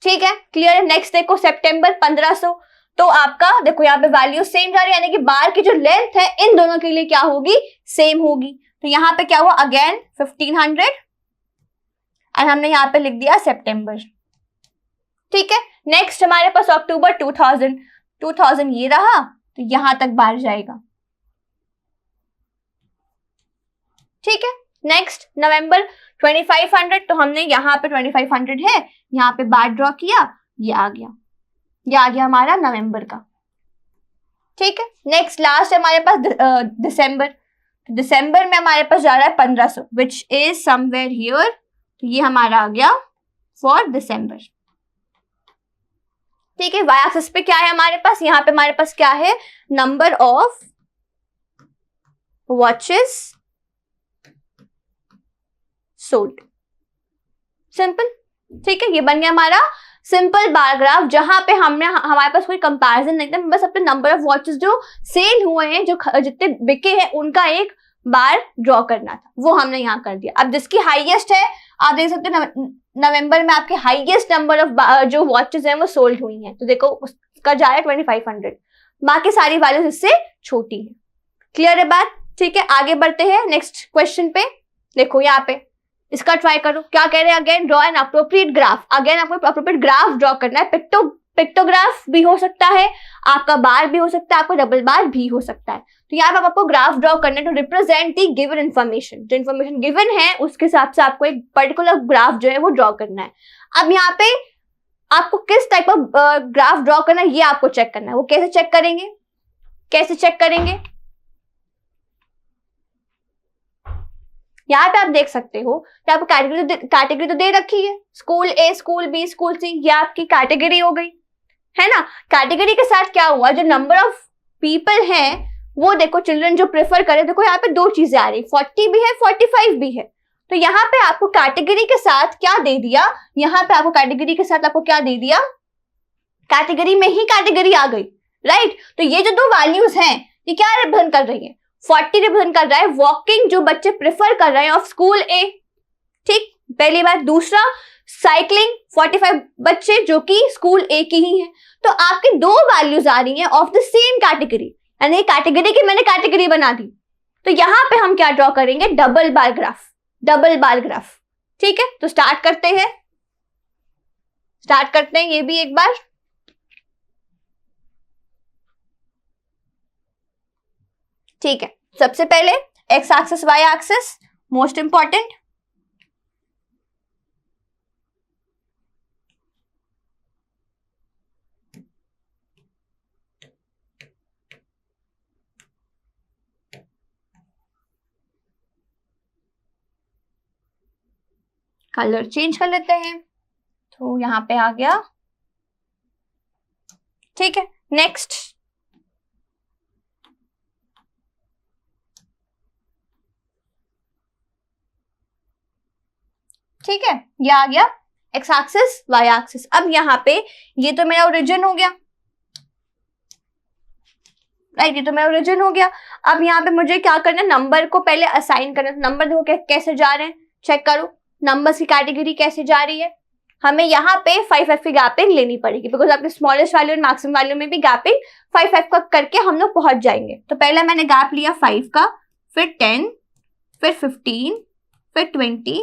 ठीक है, क्लियर है? नेक्स्ट देखो सितंबर 1500, तो आपका देखो यहाँ पे वैल्यू सेम जा रही है, यानी कि बार की जो लेंथ है इन दोनों के लिए क्या होगी, सेम होगी। तो यहाँ पे क्या हुआ, अगेन 1500 और हमने यहाँ पे लिख दिया सितंबर। ठीक है, नेक्स्ट हमारे पास अक्टूबर 2000 ये रहा, तो यहां तक बार जाएगा। ठीक है, नेक्स्ट नवंबर 2500, तो हमने यहाँ पे 2500 है, यहाँ पे बार ड्रॉ किया, ये आ गया हमारा नवंबर का। ठीक है, नेक्स्ट लास्ट हमारे पास दिसंबर। दिसंबर में हमारे पास जा रहा है 1500 विच इज समवेयर हियर, तो ये हमारा आ गया फॉर दिसंबर। ठीक है, वाई एक्सिस पे क्या है हमारे पास, यहाँ पे हमारे पास क्या है, number of watches sold, simple. ठीक है, ये बन गया हमारा सिंपल बार ग्राफ, जहां पे हमारे पास कोई कंपैरिजन नहीं था, बस अपने नंबर ऑफ वॉचेस जो सेल हुए हैं, जो जितने बिके हैं उनका एक बार ड्रॉ करना था, वो हमने यहाँ कर दिया। अब जिसकी हाईएस्ट है, आप देख सकते हैं नवंबर में आपके हाईएस्ट नंबर ऑफ जो वॉचेस हैं वो सोल्ड हुई हैं, तो देखो उसका जा रहा है 2500। बाकी सारी वैल्यूज इससे छोटी है। क्लियर है बात? ठीक है, आगे बढ़ते हैं नेक्स्ट क्वेश्चन पे। देखो यहाँ पे इसका ट्राई करो, क्या कह रहे हैं, again draw an appropriate graph. Again आपको अप्रोप्रिएट ग्राफ ड्रॉ करना है। पिक्टोग्राफ भी हो सकता है, आपका बार भी हो सकता है, आपका डबल बार भी हो सकता है। तो यहाँ पे आपको ग्राफ ड्रॉ करना है to represent the given information. जो इन्फॉर्मेशन गिवन है उसके हिसाब से आपको एक पर्टिकुलर ग्राफ जो है वो ड्रॉ करना है। अब यहाँ पे आपको किस टाइप ऑफ ग्राफ ड्रॉ करना है ये आपको चेक करना है। वो कैसे चेक करेंगे, कैसे चेक करेंगे? यहाँ पे आप देख सकते हो कि आपको कैटेगरी तो दे रखी है, स्कूल ए, स्कूल बी, स्कूल सी, ये आपकी कैटेगरी हो गई है ना। कैटेगरी के साथ क्या हुआ, जो नंबर ऑफ पीपल हैं वो देखो, चिल्ड्रन जो प्रेफर करे, देखो यहाँ पे दो चीजें आ रही, 40 भी है 45 भी है। तो यहाँ पे आपको कैटेगरी के साथ क्या दे दिया, यहाँ पे आपको कैटेगरी के साथ आपको क्या दे दिया, कैटेगरी में ही कैटेगरी आ गई, राइट। तो ये जो दो वैल्यूज हैं ये क्या रिप्रेजेंट कर रही है, 40 रिप्रेजेंट कर रहा है वॉकिंग जो बच्चे प्रेफर कर रहे हैं ऑफ स्कूल ए, ठीक, पहली बात। दूसरा साइकिलिंग 45 बच्चे जो कि स्कूल ए की ही है। तो आपकी दो वैल्यूज आ रही हैं ऑफ द सेम कैटेगरी, यानी कैटेगरी की मैंने कैटेगरी बना दी। तो यहां पे हम क्या ड्रॉ करेंगे, double bar graph, double bar graph, ठीक है। तो स्टार्ट करते हैं, स्टार्ट करते हैं ये भी एक बार। ठीक है, सबसे पहले X axis Y axis most important, colour change कर लेते हैं, तो यहां पे आ गया, ठीक है। नेक्स्ट ठीक है, ये आ गया एक्स एक्सिस वाई एक्सिस। अब यहाँ पे ये तो मेरा ओरिजिन हो गया, राइट, ये तो मेरा ओरिजिन हो गया। अब यहाँ पे मुझे क्या करना है, नंबर को पहले असाइन करना है। नंबर देखो कैसे जा रहे हैं, चेक करो नंबर्स की कैटेगरी कैसे जा रही है। हमें यहाँ पे 5 की गैपिंग लेनी पड़ेगी, बिकॉज आपके स्मॉलेस्ट वैल्यू और मैक्सिमम वैल्यू में भी गैपिंग 5 का करके हम लोग पहुंच जाएंगे। तो पहले मैंने गैप लिया 5 का, फिर 10, फिर 15, फिर 20,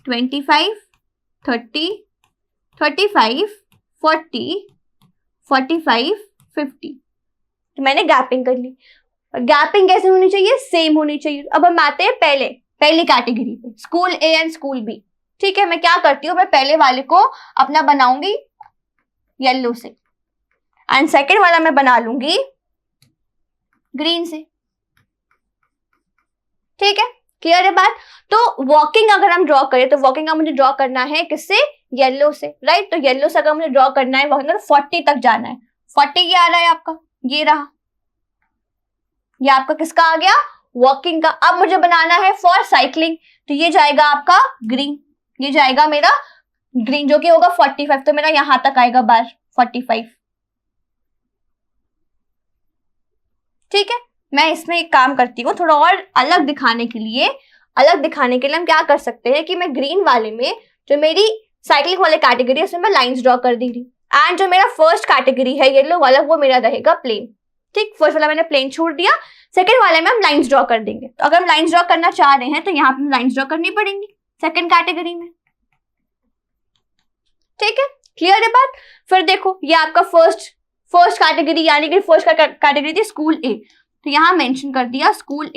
25, 30, 35, 40, 45, 50। तो मैंने गैपिंग कर ली। गैपिंग कैसे होनी चाहिए, सेम होनी चाहिए। अब हम आते हैं पहली कैटेगरी पे, school A and school B, ठीक है। मैं क्या करती हूँ, मैं पहले वाले को अपना बनाऊंगी येलो से एंड सेकेंड वाला मैं बना लूंगी ग्रीन से, ठीक है। क्लियर है बात? तो वॉकिंग अगर हम ड्रॉ करें तो वॉकिंग का मुझे ड्रॉ करना है किससे, येलो से, राइट। तो येलो से अगर मुझे ड्रॉ करना है वॉकिंग 40 तक जाना है, 40 ये आ रहा है आपका, ये रहा, ये आपका किसका आ गया, वॉकिंग का। अब मुझे बनाना है फॉर साइकिलिंग, तो ये जाएगा आपका ग्रीन, ये जाएगा मेरा ग्रीन जो कि होगा 45। तो मेरा यहां तक आएगा बार 45, ठीक है। मैं इसमें एक काम करती हूँ, थोड़ा और अलग दिखाने के लिए हम क्या कर सकते हैं कि मैं ग्रीन वाले में जो मेरी साइक्लिंग वाले कैटेगरी है उसमें मैं लाइंस ड्रॉ कर दी थी, एंड जो मेरा फर्स्ट कैटेगरी है येलो वाला वो मेरा रहेगा प्लेन, ठीक। फर्स्ट वाला मैंने प्लेन छोड़ दिया, सेकंड वाले में हम लाइंस ड्रॉ कर देंगे। तो अगर हम लाइंस ड्रॉ करना चाह रहे हैं तो यहाँ पे लाइंस ड्रॉ करनी पड़ेंगी सेकंड कैटेगरी में, ठीक है। क्लियर है बात? फिर देखो ये आपका फर्स्ट कैटेगरी, यानी कि फर्स्ट कैटेगरी थी स्कूल ए, तो यहाँ मेंशन कर दिया स्कूल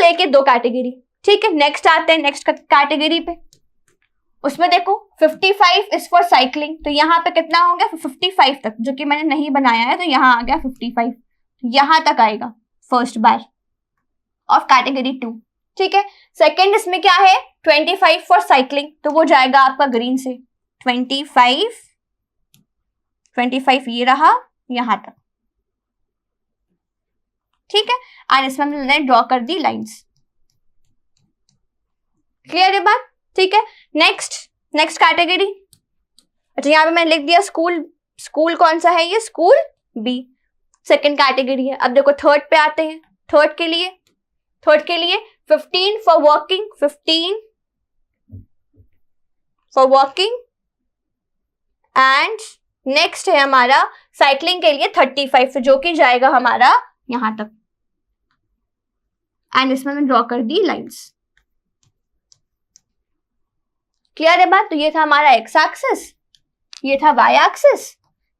ए के दो कैटेगरी, ठीक है। नेक्स्ट आते हैं नेक्स्ट कैटेगरी पे, उसमें देखो 55 इज फॉर साइकिलिंग, तो यहाँ पे कितना हो गया 55 तक, जो कि मैंने नहीं बनाया है, तो यहाँ आ गया 55, यहां तक आएगा फर्स्ट बार ऑफ कैटेगरी 2, ठीक है। सेकंड इसमें क्या है 25 फॉर साइकिलिंग, तो वो जाएगा आपका ग्रीन से 25 ये रहा यहां तक, ठीक है। और इसमें हमने ड्रॉ कर दी लाइंस। क्लियर है बात? ठीक है। नेक्स्ट कैटेगरी, अच्छा यहाँ पे मैंने लिख दिया स्कूल कौन सा है, ये स्कूल बी, सेकंड कैटेगरी है। अब देखो थर्ड पे आते हैं, थर्ड के लिए 15 for walking, 15 for walking and next है हमारा साइकिलिंग के लिए 35, जो कि जाएगा हमारा यहां तक, एंड इसमें मैं ड्रॉ कर दी लाइंस। क्लियर है बात? तो ये था हमारा एक्स एक्सिस, ये था वाई एक्सिस,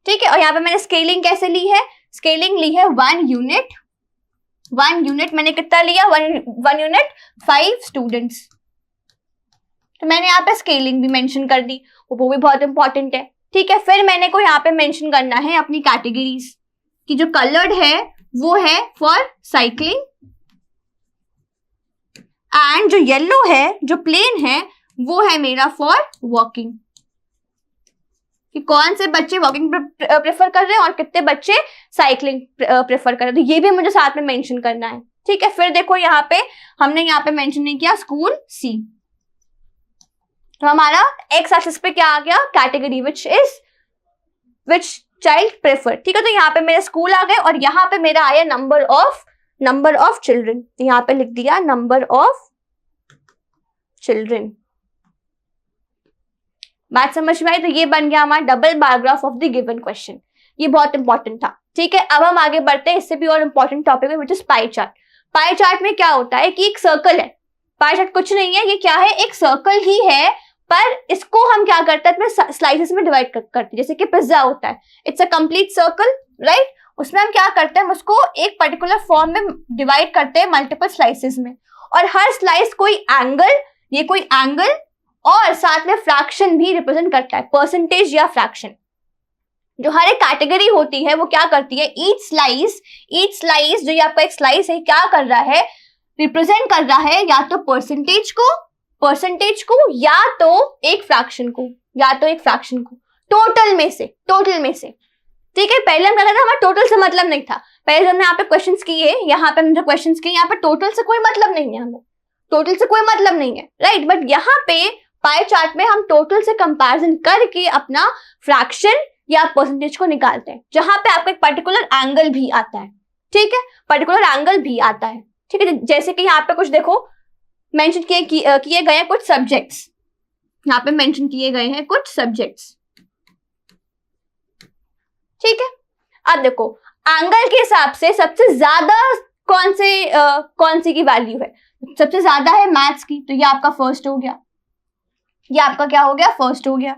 ठीक है। और यहाँ पे मैंने स्केलिंग कैसे ली है? स्केलिंग ली है 1 यूनिट, 1 यूनिट मैंने कितना लिया? 1 यूनिट 5 स्टूडेंट्स। तो मैंने यहाँ पे स्केलिंग भी मेंशन कर दी, वो भी बहुत इंपॉर्टेंट है, ठीक है। फिर मैंने को यहाँ पे मेंशन करना है अपनी कैटेगरीज कि जो कलर्ड है वो है फॉर साइकिलिंग, एंड जो येलो है, जो प्लेन है, वो है मेरा फॉर वॉकिंग, कि कौन से बच्चे वॉकिंग प्रेफर कर रहे हैं और कितने बच्चे साइकिलिंग प्रेफर कर रहे हैं, तो ये भी मुझे साथ में मेंशन करना है, ठीक है। फिर देखो यहाँ पे हमने यहाँ पे मेंशन नहीं किया स्कूल सी, तो हमारा एक्स एक्सिस पे क्या आ गया? कैटेगरी विच चाइल्ड प्रेफर, ठीक है। तो यहाँ पे मेरे स्कूल आ गए और यहाँ पे मेरा आया नंबर ऑफ चिल्ड्रन, यहाँ पे लिख दिया नंबर ऑफ चिल्ड्रन। बात समझ में आई? तो ये बन गया हमारा double paragraph of the given question, ये बहुत इंपॉर्टेंट था, ठीक है। अब हम आगे बढ़ते हैं इससे भी और इंपॉर्टेंट टॉपिक में, which is pie chart. Pie chart में क्या होता है कि एक सर्कल है, पाई चार्ट कुछ नहीं है, ये क्या है? एक सर्कल ही है, पर इसको हम क्या करते हैं अपने स्लाइसेस में डिवाइड करते हैं, जैसे कि पिज्जा होता है, it's a complete circle, right. उसमें हम क्या करते हैं? हम उसको एक पर्टिकुलर फॉर्म में डिवाइड करते हैं मल्टीपल स्लाइसेस में, और हर स्लाइस कोई एंगल, ये कोई एंगल और साथ में फ्रैक्शन भी रिप्रेजेंट करता है, परसेंटेज या फ्रैक्शन। जो हर एक कैटेगरी होती है वो क्या करती है? ईच स्लाइस जो ये आपका एक स्लाइस है क्या कर रहा है? रिप्रेजेंट कर रहा है या तो परसेंटेज को या तो एक फ्रैक्शन को, टोटल में से, ठीक है। पहले हम क्या करते, हमारा टोटल से मतलब नहीं था, पहले हमने यहाँ पे क्वेश्चंस किए, यहाँ पे हमने क्वेश्चंस किए, यहाँ पे टोटल से कोई मतलब नहीं है, हमें टोटल से कोई मतलब नहीं है, राइट। बट यहाँ पे पाई चार्ट में हम टोटल से कंपैरिजन करके अपना फ्रैक्शन या परसेंटेज को निकालते हैं, जहां पे आपको एक पर्टिकुलर एंगल भी आता है, ठीक है, पर्टिकुलर एंगल भी आता है, ठीक है। जैसे कि यहाँ पे कुछ देखो मेंशन किए गए हैं कुछ सब्जेक्ट्स, यहाँ पे मेंशन किए गए हैं कुछ सब्जेक्ट्स, ठीक है। अब देखो एंगल के हिसाब से सबसे ज्यादा कौन सी की वैल्यू है? सबसे ज्यादा है मैथ्स की, तो ये आपका फर्स्ट हो गया, ये आपका क्या हो गया? फर्स्ट हो गया।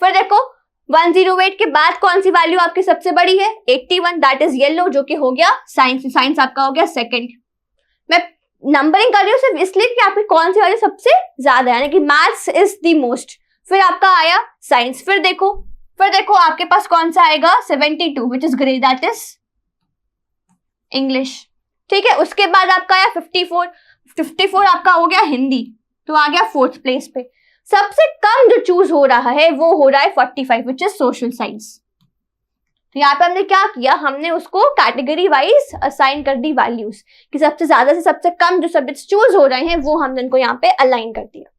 फिर देखो 108 के बाद कौन सी वैल्यू आपकी सबसे बड़ी है? 81, दैट इज येलो, जो कि हो गया साइंस आपका हो गया सेकंड। मैं नंबरिंग कर रही हूँ सिर्फ इसलिए कि आपकी कौन सी वैल्यू सबसे ज्यादा है, यानी कि मैथ्स इज द मोस्ट, फिर आपका आया साइंस। फिर देखो आपके पास कौन सा आएगा? 72, which is grey, that is English, ठीक है। उसके बाद आपका आया 54 आपका हो गया हिंदी, तो आ गया 4th प्लेस पे। सबसे कम जो चूज हो रहा है वो हो रहा है 45, विच इज सोशल साइंस। तो यहाँ पे हमने क्या किया? हमने उसको कैटेगरी वाइज असाइन कर दी वैल्यूज, कि सबसे ज्यादा से सबसे कम जो सब्जेक्ट्स चूज हो रहे हैं वो हमने उनको यहाँ पे अलाइन कर दिया।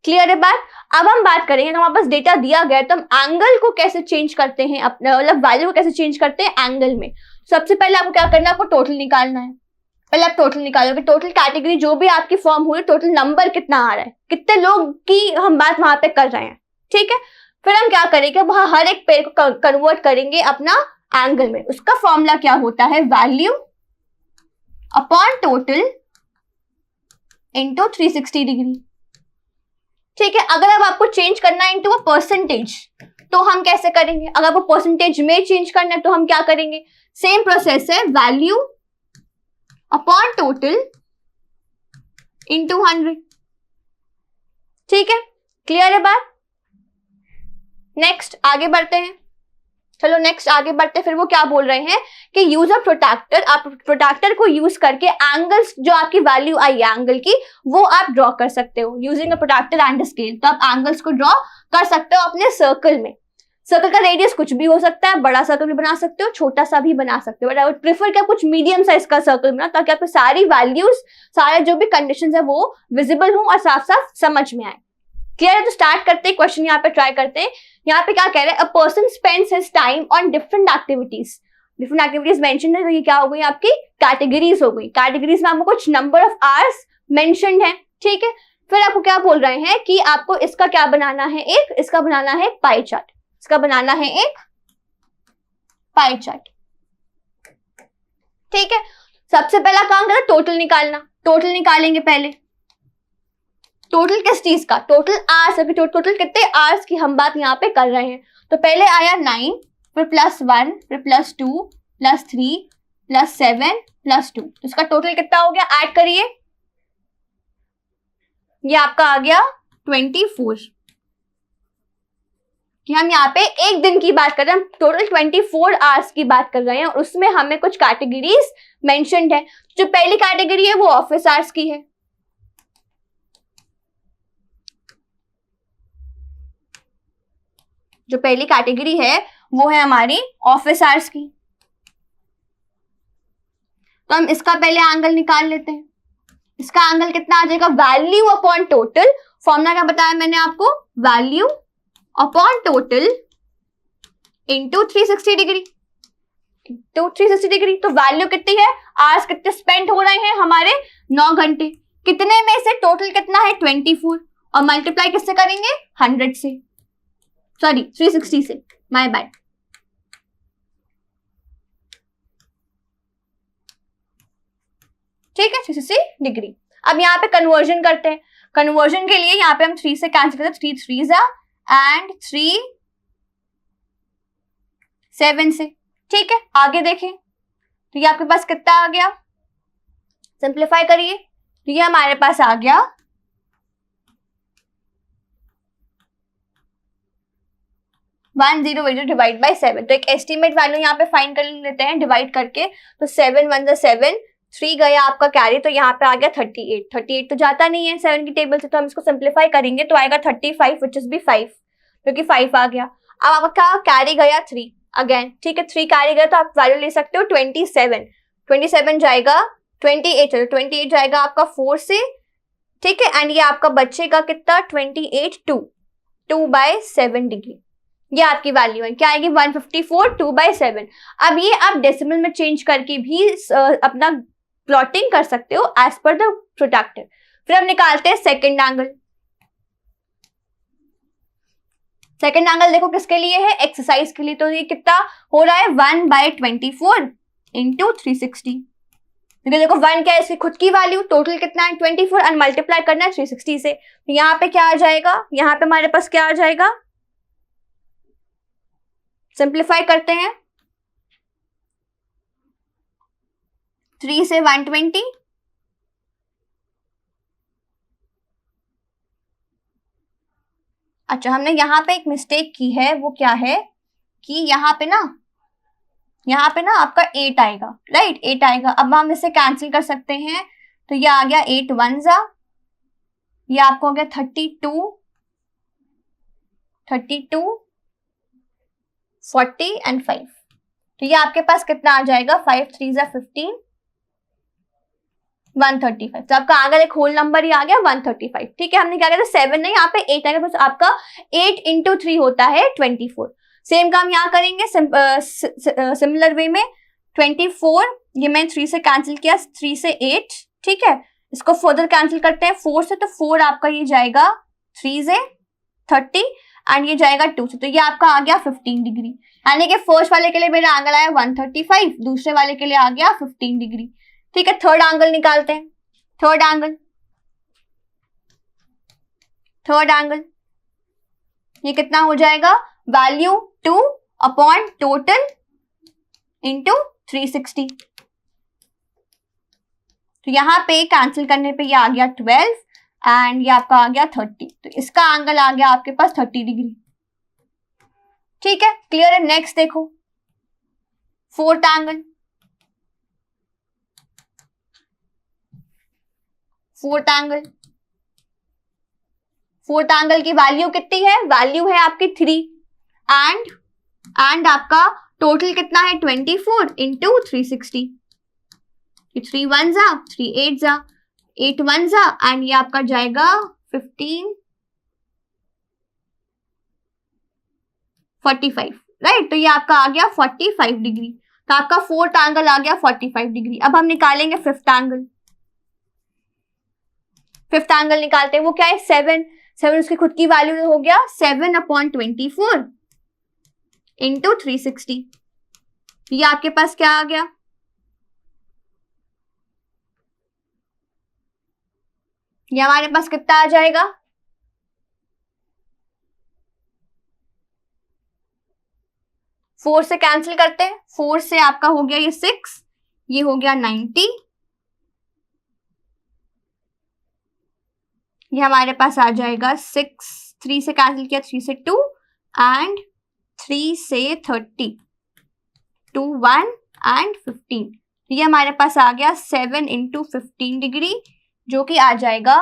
क्लियर है बात? अब हम बात करेंगे, हमारे पास डेटा दिया गया तो हम एंगल को कैसे चेंज करते हैं, अपना मतलब वैल्यू को कैसे चेंज करते हैं एंगल में। सबसे पहले आपको क्या करना है? आपको टोटल निकालना है। पहले आप टोटल निकालोगे, टोटल कैटेगरी जो भी आपकी फॉर्म हुई, टोटल नंबर कितना आ रहा है, कितने लोग की हम बात वहां पे कर रहे हैं, ठीक है। फिर हम क्या करेंगे? वहां हर एक पेड़ को कन्वर्ट करेंगे अपना एंगल में। उसका फॉर्मूला क्या होता है? Value upon total into 360 degree, ठीक है। अगर अब आपको चेंज करना है इंटू अ परसेंटेज, तो हम कैसे करेंगे? अगर आपको परसेंटेज में चेंज करना है तो हम क्या करेंगे? सेम प्रोसेस है, वैल्यू अपॉन टोटल इंटू 100, ठीक है। क्लियर है बात? नेक्स्ट आगे बढ़ते हैं, चलो नेक्स्ट आगे बढ़ते। फिर वो क्या बोल रहे हैं कि यूज अ प्रोट्रैक्टर, आप प्रोट्रैक्टर को यूज करके एंगल्स, जो आपकी वैल्यू आई है एंगल की, वो आप ड्रॉ कर सकते हो using a protractor and scale. तो आप एंगल्स को ड्रॉ कर सकते हो अपने सर्कल में। सर्कल का रेडियस कुछ भी हो सकता है, बड़ा सर्कल भी बना सकते हो, छोटा सा भी बना सकते हो, बट आई वुड प्रेफर कि कुछ मीडियम साइज का सर्कल बना, ताकि आपको सारी वैल्यूज, सारे जो भी कंडीशंस है वो विजिबल हो और साफ साफ समझ में आए। क्लियर है? तो स्टार्ट करते हैं, क्वेश्चन यहाँ पे ट्राई करते हैं। यहाँ पे क्या कह रहे हैं? A person spends his time on different activities mentioned है, तो ये क्या हो गई? आपकी कैटेगरीज हो गई। कैटेगरीज में आपको कुछ नंबर ऑफ आवर्स मेंशन्ड है, ठीक है। फिर आपको क्या बोल रहे हैं कि आपको इसका क्या बनाना है? इसका बनाना है पाई चार्ट, इसका बनाना है एक पाई चार्ट। ठीक है, सबसे पहला काम करें टोटल निकालना। टोटल निकालेंगे पहले। टोटल किस चीज का? Total hours. टोटल कितने आवर्स की हम बात यहाँ पे कर रहे हैं। तो पहले आया 9, फिर +1, फिर +2, +3, +7, +2। तो इसका टोटल कितना हो गया? ऐड करिए। ये आपका आ गया 24। कि हम यहाँ पे एक दिन की बात कर रहे हैं, हम टोटल 24 आवर्स की बात कर रहे हैं, और उसमें हमें कुछ कैटेगरीज मेंशन्ड है। जो पहली कैटेगरी है वो ऑफिस आवर्स की है। जो पहली कैटेगरी है वो है हमारी ऑफिस आवर्स की। तो हम इसका पहले एंगल निकाल लेते हैं। इसका एंगल कितना आ जाएगा? Value upon total. फॉर्मूला क्या बताया मैंने आपको? Value upon total into 360 degree. तो 360 डिग्री, तो वैल्यू कितनी है? आवर्स कितने स्पेंड हो रहे हैं हमारे? 9 घंटे। कितने में से टोटल कितना है? 24। और मल्टीप्लाई किससे करेंगे? 100 से, सॉरी 360 से, माय बैड। ठीक है, 360 डिग्री। अब यहाँ पे कन्वर्जन करते हैं। कन्वर्जन के लिए यहाँ पे हम 3 से कैंसिल करते हैं। 3 3 एंड 3 7 से। ठीक है, आगे देखें तो ये आपके पास कितना आ गया? सिंप्लीफाई करिए तो ये हमारे पास आ गया 1080 डिवाइड बाई 7। तो एक एस्टिमेट वैल्यू यहाँ पे फाइंड कर लेते हैं डिवाइड करके। तो 7 1 7, 3 गया आपका कैरी, तो यहाँ पे आ गया 38। 38 तो जाता नहीं है 7 की टेबल से, तो हम इसको सिंप्लीफाई करेंगे तो आएगा 35 विच इज भी 5, क्योंकि 5 आ गया। अब आपका कैरी गया 3 अगेन। ठीक है, 3 कैरी गया तो आप वैल्यू ले सकते हो 27। 27 जाएगा 28, चलो 28 जाएगा आपका 4 से। ठीक है, एंड ये आपका बचेगा कितना? 28 2/7 डिग्री। ये आपकी वैल्यू है, क्या आएगी? 154 2/7। अब ये आप डेसिमल में चेंज करके भी अपना प्लॉटिंग कर सकते हो एज पर द प्रोडक्ट। फिर हम निकालते हैं सेकंड एंगल। सेकंड एंगल देखो किसके लिए है? एक्सरसाइज के लिए। तो ये कितना हो रहा है? 1/24 इंटू 360। देखो 1 क्या है? इसकी खुद की वैल्यू। टोटल कितना है? 24, एंड मल्टीप्लाई करना है 360 से। तो यहाँ पे क्या आ जाएगा? यहाँ पे हमारे पास क्या आ जाएगा? सिंप्लीफाई करते हैं। 3 से 120, अच्छा हमने यहाँ पे एक मिस्टेक की है। वो क्या है कि यहाँ पे ना आपका 8 आएगा, राइट? 8 आएगा। अब हम इसे कैंसिल कर सकते हैं। तो ये आ गया 8 1 जा, ये आपको हो गया 32 40 एंड 5। तो ये आपके पास कितना आ जाएगा? 5 3 जा 15, 135। तो आपका आगे एक होल नंबर ही आ गया 135। ठीक है, हमने क्या किया था? 7 नहीं, यहाँ पे 8 आएगा, बस आपका 8 इंटू 3 होता है 24। सेम काम यहाँ करेंगे सिमिलर वे में। 24, ये मैं 3 से कैंसिल किया, 3 से 8। ठीक है, इसको फर्दर कैंसिल करते हैं 4 से, तो 4 आपका ये जाएगा 3 से 30, एंड ये जाएगा 2 से। तो ये आपका आ गया 15 डिग्री। यानी कि फर्स्ट वाले के लिए मेरा एंगल आया 135, दूसरे वाले के लिए आ गया 15 डिग्री। ठीक है, थर्ड एंगल निकालते हैं। थर्ड एंगल ये कितना हो जाएगा? Value 2 upon total into 360। तो यहाँ पे कैंसिल करने पे ये आ गया 12, एंड ये आपका आ गया 30। तो इसका एंगल आ गया आपके पास 30 डिग्री। ठीक है, क्लियर है? नेक्स्ट देखो फोर्थ एंगल। फोर्थ एंगल की वैल्यू कितनी है? वैल्यू है आपकी 3, एंड आपका टोटल कितना है? 24 इंटू 360। 3 1 जा, 3 8 जा, 8 1 जा, एंड ये आपका जाएगा 15 45, राइट? तो ये आपका आ गया 45 डिग्री। तो आपका फोर्थ एंगल आ गया 45 डिग्री। अब हम निकालेंगे फिफ्थ एंगल। फिफ्थ एंगल निकालते हैं। वो क्या है? 7 उसकी खुद की वैल्यू हो गया 7/24 इंटू 360। ये आपके पास क्या आ गया, ये हमारे पास कितना आ जाएगा, 4 से कैंसिल करते हैं, 4 से आपका हो गया ये 6, ये हो गया 90, ये हमारे पास आ जाएगा 6, 3 से कैंसिल किया, 3 से 2 एंड 3 से 30, 2 1 एंड 15, ये हमारे पास आ गया 7 इंटू 15 डिग्री, जो कि आ जाएगा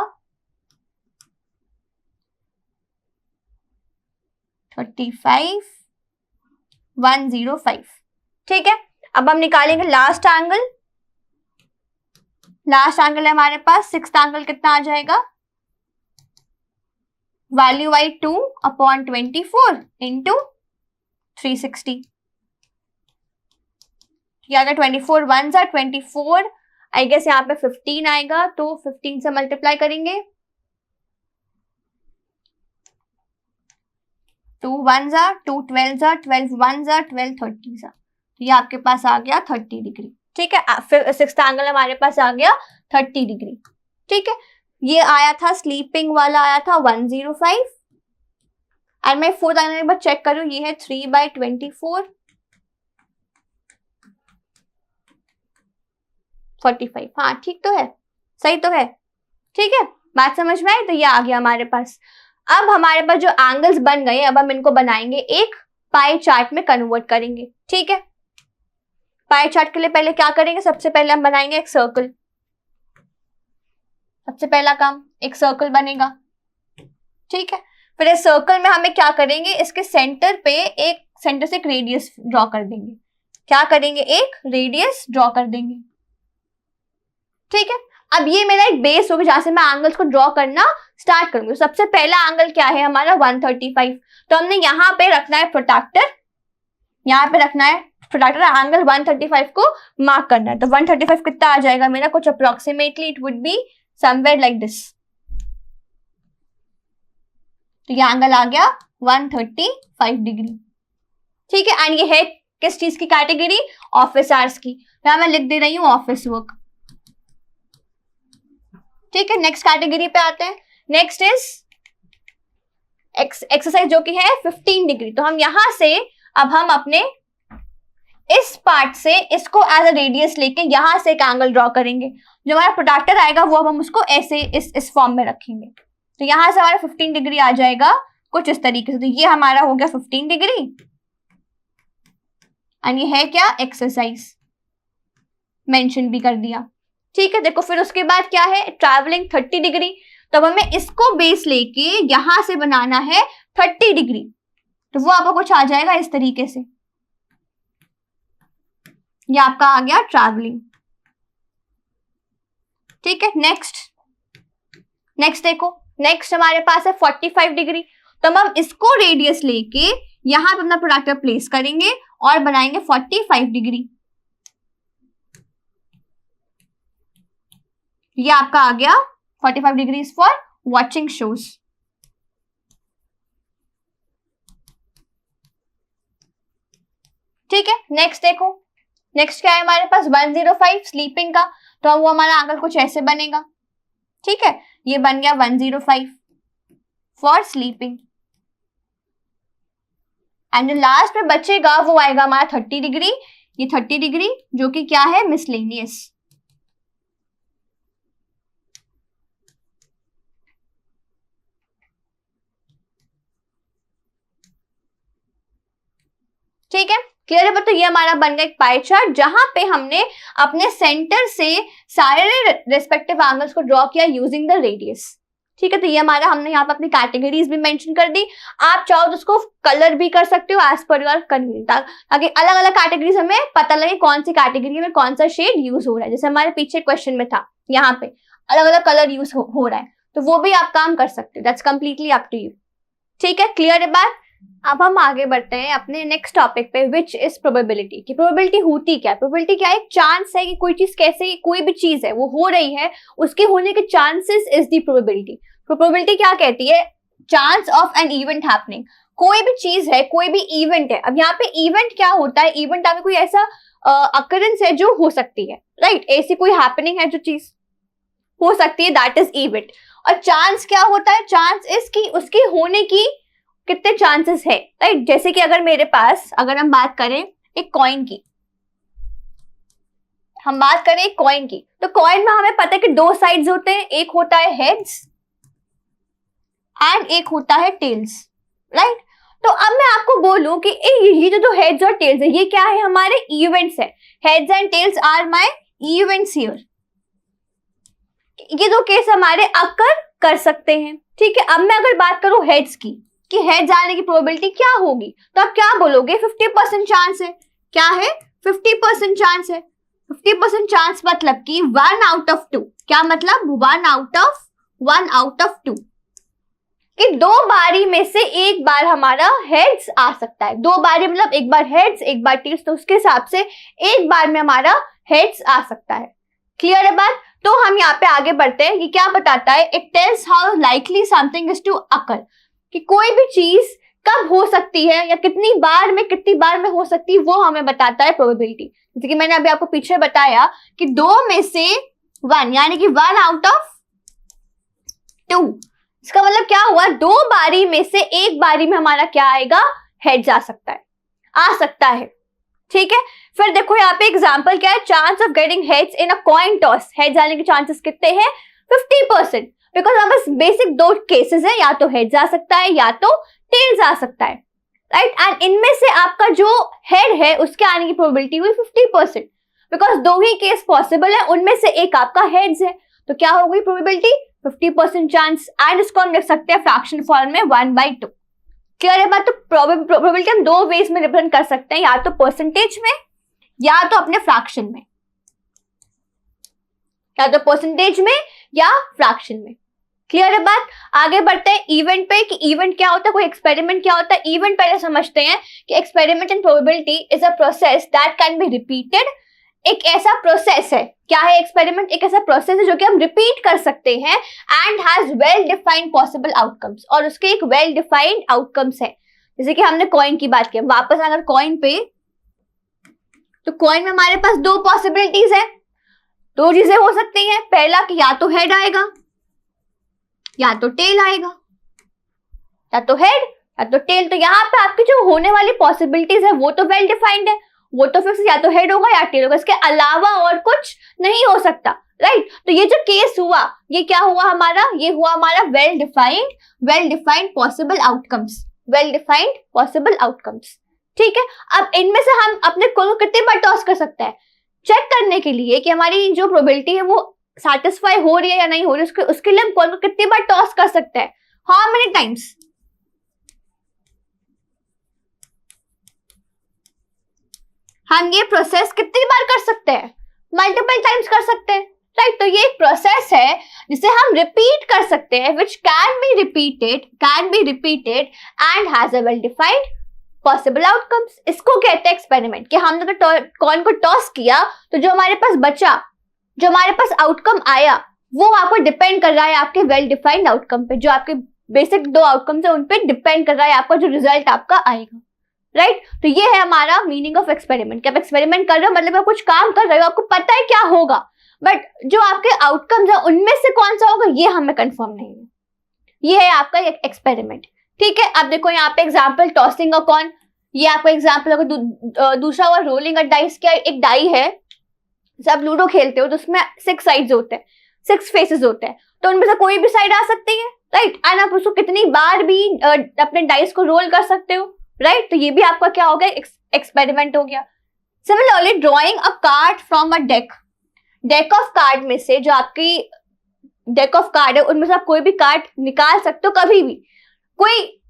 35, 105। ठीक है, अब हम निकालेंगे लास्ट एंगल। लास्ट एंगल है हमारे पास, सिक्स्थ एंगल कितना आ जाएगा, वैल्यू आई 2/24 इंटू 360, या अगर 24 1 जा 24, आई गेस यहाँ पे 15 आएगा, तो 15 से मल्टीप्लाई करेंगे, 2 1 जा 2 12 जा 12 1 जा 12 30 जा, तो ये आपके पास आ गया 30 डिग्री। ठीक है, फिर सिक्स्थ एंगल हमारे पास आ गया 30 डिग्री। ठीक है, ये आया था स्लीपिंग वाला आया था 105, और मैं फोर्थ एंगल एक बार चेक करूं, ये है 3/24 45। हाँ ठीक तो है, सही तो है। ठीक है, बात समझ में आई, तो ये आ गया हमारे पास। अब हमारे पास जो एंगल्स बन गए, अब हम इनको बनाएंगे एक पाई चार्ट में कन्वर्ट करेंगे। ठीक है, पाई चार्ट के लिए पहले क्या करेंगे, सबसे पहले हम बनाएंगे एक सर्कल। सबसे पहला काम, एक सर्कल बनेगा। ठीक है, फिर इस सर्कल में हमें क्या करेंगे, इसके सेंटर पे एक सेंटर से एक रेडियस ड्रॉ कर देंगे। क्या करेंगे, एक रेडियस ड्रॉ कर देंगे। ठीक है, अब ये मेरा एक बेस होगा जहां से मैं एंगल्स को ड्रॉ करना स्टार्ट करूंगी। सबसे पहला एंगल क्या है हमारा, 135, तो हमने यहाँ पे रखना है प्रोट्रैक्टर, यहाँ पे रखना है प्रोट्रैक्टर, एंगल 135 को मार्क करना है। तो 135 कितना आ जाएगा मेरा, कुछ approximately it would be somewhere like this. तो ये एंगल आ गया 135 डिग्री। ठीक है, एंड ये है किस चीज की कैटेगरी, ऑफिस आवर्स की। यहाँ मैं लिख दे रही हूँ ऑफिस वर्क। ठीक है, नेक्स्ट कैटेगरी पे आते हैं। नेक्स्ट इज एक्सरसाइज जो कि है 15 डिग्री। तो हम यहां से अब हम अपने इस पार्ट से इसको एज अ रेडियस लेके यहां से एक एंगल ड्रॉ करेंगे। जो हमारा प्रोट्रैक्टर आएगा वो अब हम उसको ऐसे इस फॉर्म में रखेंगे। तो यहां से हमारा 15 डिग्री आ जाएगा कुछ इस तरीके से। तो ये हमारा हो गया 15 डिग्री, एंड ये है क्या, एक्सरसाइज, मेंशन भी कर दिया। ठीक है, देखो फिर उसके बाद क्या है, ट्रैवलिंग 30 डिग्री। तब हमें इसको बेस लेके यहां से बनाना है 30 डिग्री। तो वो आपको कुछ आ जाएगा इस तरीके से, ये आपका आ गया ट्रैवलिंग। ठीक है, नेक्स्ट देखो, नेक्स्ट हमारे पास है 45 डिग्री। तो हम इसको रेडियस लेके यहां पे अपना प्रोट्रैक्टर प्लेस करेंगे और बनाएंगे 45 डिग्री। ये आपका आ गया 45 डिग्रीज फॉर वॉचिंग शोज। ठीक है, नेक्स्ट देखो, नेक्स्ट क्या है हमारे पास, 105 स्लीपिंग का। तो वो हमारा एंगल कुछ ऐसे बनेगा। ठीक है, ये बन गया 105 फॉर स्लीपिंग, एंड जो लास्ट में बचेगा वो आएगा हमारा 30 डिग्री। ये 30 डिग्री जो कि क्या है, मिसलेनियस। ठीक है, क्लियर है। तो ये हमारा बन गया एक पाई चार्ट जहां पे हमने अपने सेंटर से सारे रेस्पेक्टिव एंगल्स को ड्रॉ किया यूजिंग द रेडियस। ठीक है, तो ये हमारा, हमने यहाँ पे अपनी कैटेगरीज भी मेंशन कर दी। आप चाहो तो उसको कलर भी कर सकते हो एज पर योर कन्वीनियंस, ताकि अलग अलग कैटेगरीज हमें पता लगे कौन सी कैटेगरी में कौन सा शेड यूज हो रहा है। जैसे हमारे पीछे क्वेश्चन में था, यहाँ पे अलग अलग कलर यूज हो रहा है, तो वो भी आप काम कर सकते हो। That's completely up to you. ठीक है, क्लियर है बात। अब हम आगे बढ़ते हैं अपने नेक्स्ट टॉपिक पे, विच इज प्रोबेबिलिटी। की प्रोबेबिलिटी होती क्या है, प्रोबेबिलिटी क्या है, एक चांस है कि कोई चीज कैसे, कोई भी चीज है वो हो रही है, उसके होने के chances is the probability. Probability क्या कहती है, chance of an event happening, कोई भी चीज है, कोई भी इवेंट है। अब यहाँ पे इवेंट क्या होता है, इवेंट आगे कोई ऐसा अकरेंस है जो हो सकती है, राइट, ऐसी कोई हैपनिंग है जो चीज हो सकती है, दैट इज इवेंट। और चांस क्या होता है, चांस इसकी उसकी होने की कितने चांसेस है, राइट। जैसे कि अगर मेरे पास, अगर हम बात करें एक कॉइन की, हम बात करें एक कॉइन की, तो कॉइन में हमें पता है कि दो साइड्स होते हैं, एक होता है हेड्स एंड एक होता है टेल्स, राइट। तो अब मैं आपको बोलूं कि ये जो हेड्स और टेल्स है, ये क्या है, हमारे इवेंट्स है। Heads and tails are my events here. ये दो केस हमारे अकर कर सकते हैं, ठीक है। अब मैं अगर बात करूं हेड्स की, कि हेड्स आने की प्रोबेबिलिटी क्या होगी, तो आप क्या बोलोगे, 50% चांस है। क्या है, 50% चांस है। 50% चांस मतलब कि 1 आउट ऑफ 2, क्या मतलब 1 आउट ऑफ 2, कि दो बारी में से एक बार हमारा हेड्स आ सकता है। दो बारी मतलब एक बार हेड्स एक बार टेल्स, तो उसके हिसाब से एक बार में हमारा हेड्स आ सकता है। क्लियर है बात। तो हम यहाँ पे आगे बढ़ते हैं। ये क्या बताता है, it tells how likely something is to occur, कि कोई भी चीज कब हो सकती है या कितनी बार में हो सकती है, वो हमें बताता है प्रोबेबिलिटी। जैसे कि मैंने अभी आपको पीछे बताया कि 2 में से 1 यानी कि 1 आउट ऑफ 2, इसका मतलब क्या हुआ, 2 बारी में से एक बारी में हमारा क्या आएगा, हेड्स आ सकता है, ठीक है। फिर देखो यहाँ पे एग्जांपल क्या है, chance of getting heads in a coin toss, heads आने के चांसेस कितने हैं, 50%, बिकॉज हमारे पास बेसिक 2 केसेस है, या तो हेड्स आ सकता है या तो टेल्स आ सकता है, राइट। एंड इनमें से आपका जो हेड है उसके आने की प्रोबेबिलिटी हुई 50%, बिकॉज 2 ही केस पॉसिबल है, उनमें से एक आपका हेड्स है, तो क्या हो गई प्रोबेबिलिटी, 50% चांस। एंड इसको हम लिख सकते हैं फ्रैक्शन फॉर्म में 1/2। क्लियर है बात। तो प्रोबेबिलिटी हम 2 वेज में रिप्रेजेंट कर सकते हैं, या तो परसेंटेज में या तो अपने फ्रैक्शन में, या तो परसेंटेज में या फ्रैक्शन में। क्लियर है बात। आगे बढ़ते हैं इवेंट पे, कि इवेंट क्या होता है, कोई एक्सपेरिमेंट क्या होता है। इवेंट पहले समझते हैं कि experiment in probability is a process that can be repeated. एक ऐसा प्रोसेस है, क्या है एक्सपेरिमेंट, एक ऐसा प्रोसेस है जो कि हम रिपीट कर सकते हैं and has well defined possible outcomes, और उसके एक वेल डिफाइंड आउटकम्स है। जैसे कि हमने कॉइन की बात की, वापस अगर कॉइन पे, तो कॉइन में हमारे पास 2 पॉसिबिलिटीज है, 2 चीजें हो सकती हैं। पहला कि या तो हेड आएगा या तो टेल आएगा, या तो हेड या तो टेल। तो यहाँ पे आपकी जो होने वाली पॉसिबिलिटीज है वो तो वेल डिफाइंड है, वो तो फिक्स या तो हेड होगा या टेल होगा, इसके अलावा और कुछ नहीं हो सकता, राइट। तो ये जो केस हुआ, ये क्या हुआ हमारा, ये हुआ हमारा well defined possible outcomes, well defined possible outcomes, ठीक है। अब इनमें से हम अपने को कितनी बार टॉस कर सकते हैं, चेक करने के लिए कि हमारी जो प्रोबेबिलिटी है वो सैटिस्फाई हो रही है या नहीं हो रही है, उसके लिए हम कॉइन को कितनी बार टॉस कर सकते हैं, हाउ मेनी टाइम्स, हम ये प्रोसेस कितनी बार कर सकते हैं, मल्टीपल टाइम्स कर सकते हैं, राइट। तो ये एक प्रोसेस है जिसे हम रिपीट कर सकते हैं, which can be repeated and has a well defined possible outcomes. इसको कहते हैं एक्सपेरिमेंट, कि हमने तो कॉइन को टॉस किया, तो जो हमारे पास बचा, जो हमारे पास आउटकम आया, वो आपको डिपेंड कर रहा है आपके वेल डिफाइंड आउटकम पे, जो आपके बेसिक 2 आउटकम्स है उन पे डिपेंड कर रहा है आपका जो रिजल्ट आपका आएगा, राइट। तो ये है हमारा मीनिंग ऑफ एक्सपेरिमेंट, कि आप एक्सपेरिमेंट कर रहे हो मतलब आप कुछ काम कर रहे हो, आपको पता है क्या होगा, बट जो आपके आउटकम्स है उनमें से कौन सा होगा ये हमें कंफर्म नहीं है। ये है आपका एक्सपेरिमेंट, ठीक है। अब देखो यहाँ पे एग्जाम्पल, टॉसिंग अ कॉइन, ये आपका एग्जाम्पल होगा। दूसरा हुआ रोलिंग अ डाइस, क्या एक डाई है, जब आप लूडो खेलते हो तो उसमें 6 साइड्स होते हैं, 6 फेसेस होते हैं, तो उनमें से कोई भी साइड आ सकती है, राइट। एंड आप उसको कितनी बार भी अपने डाइस को रोल कर सकते हो, राइट। तो ये भी आपका क्या हो गया, एक्सपेरिमेंट हो गया। Similarly drawing a card from a deck of card में से, जो आपकी डेक ऑफ कार्ड है उनमें से आप कोई भी कार्ड निकाल सकते हो कभी भी, कोई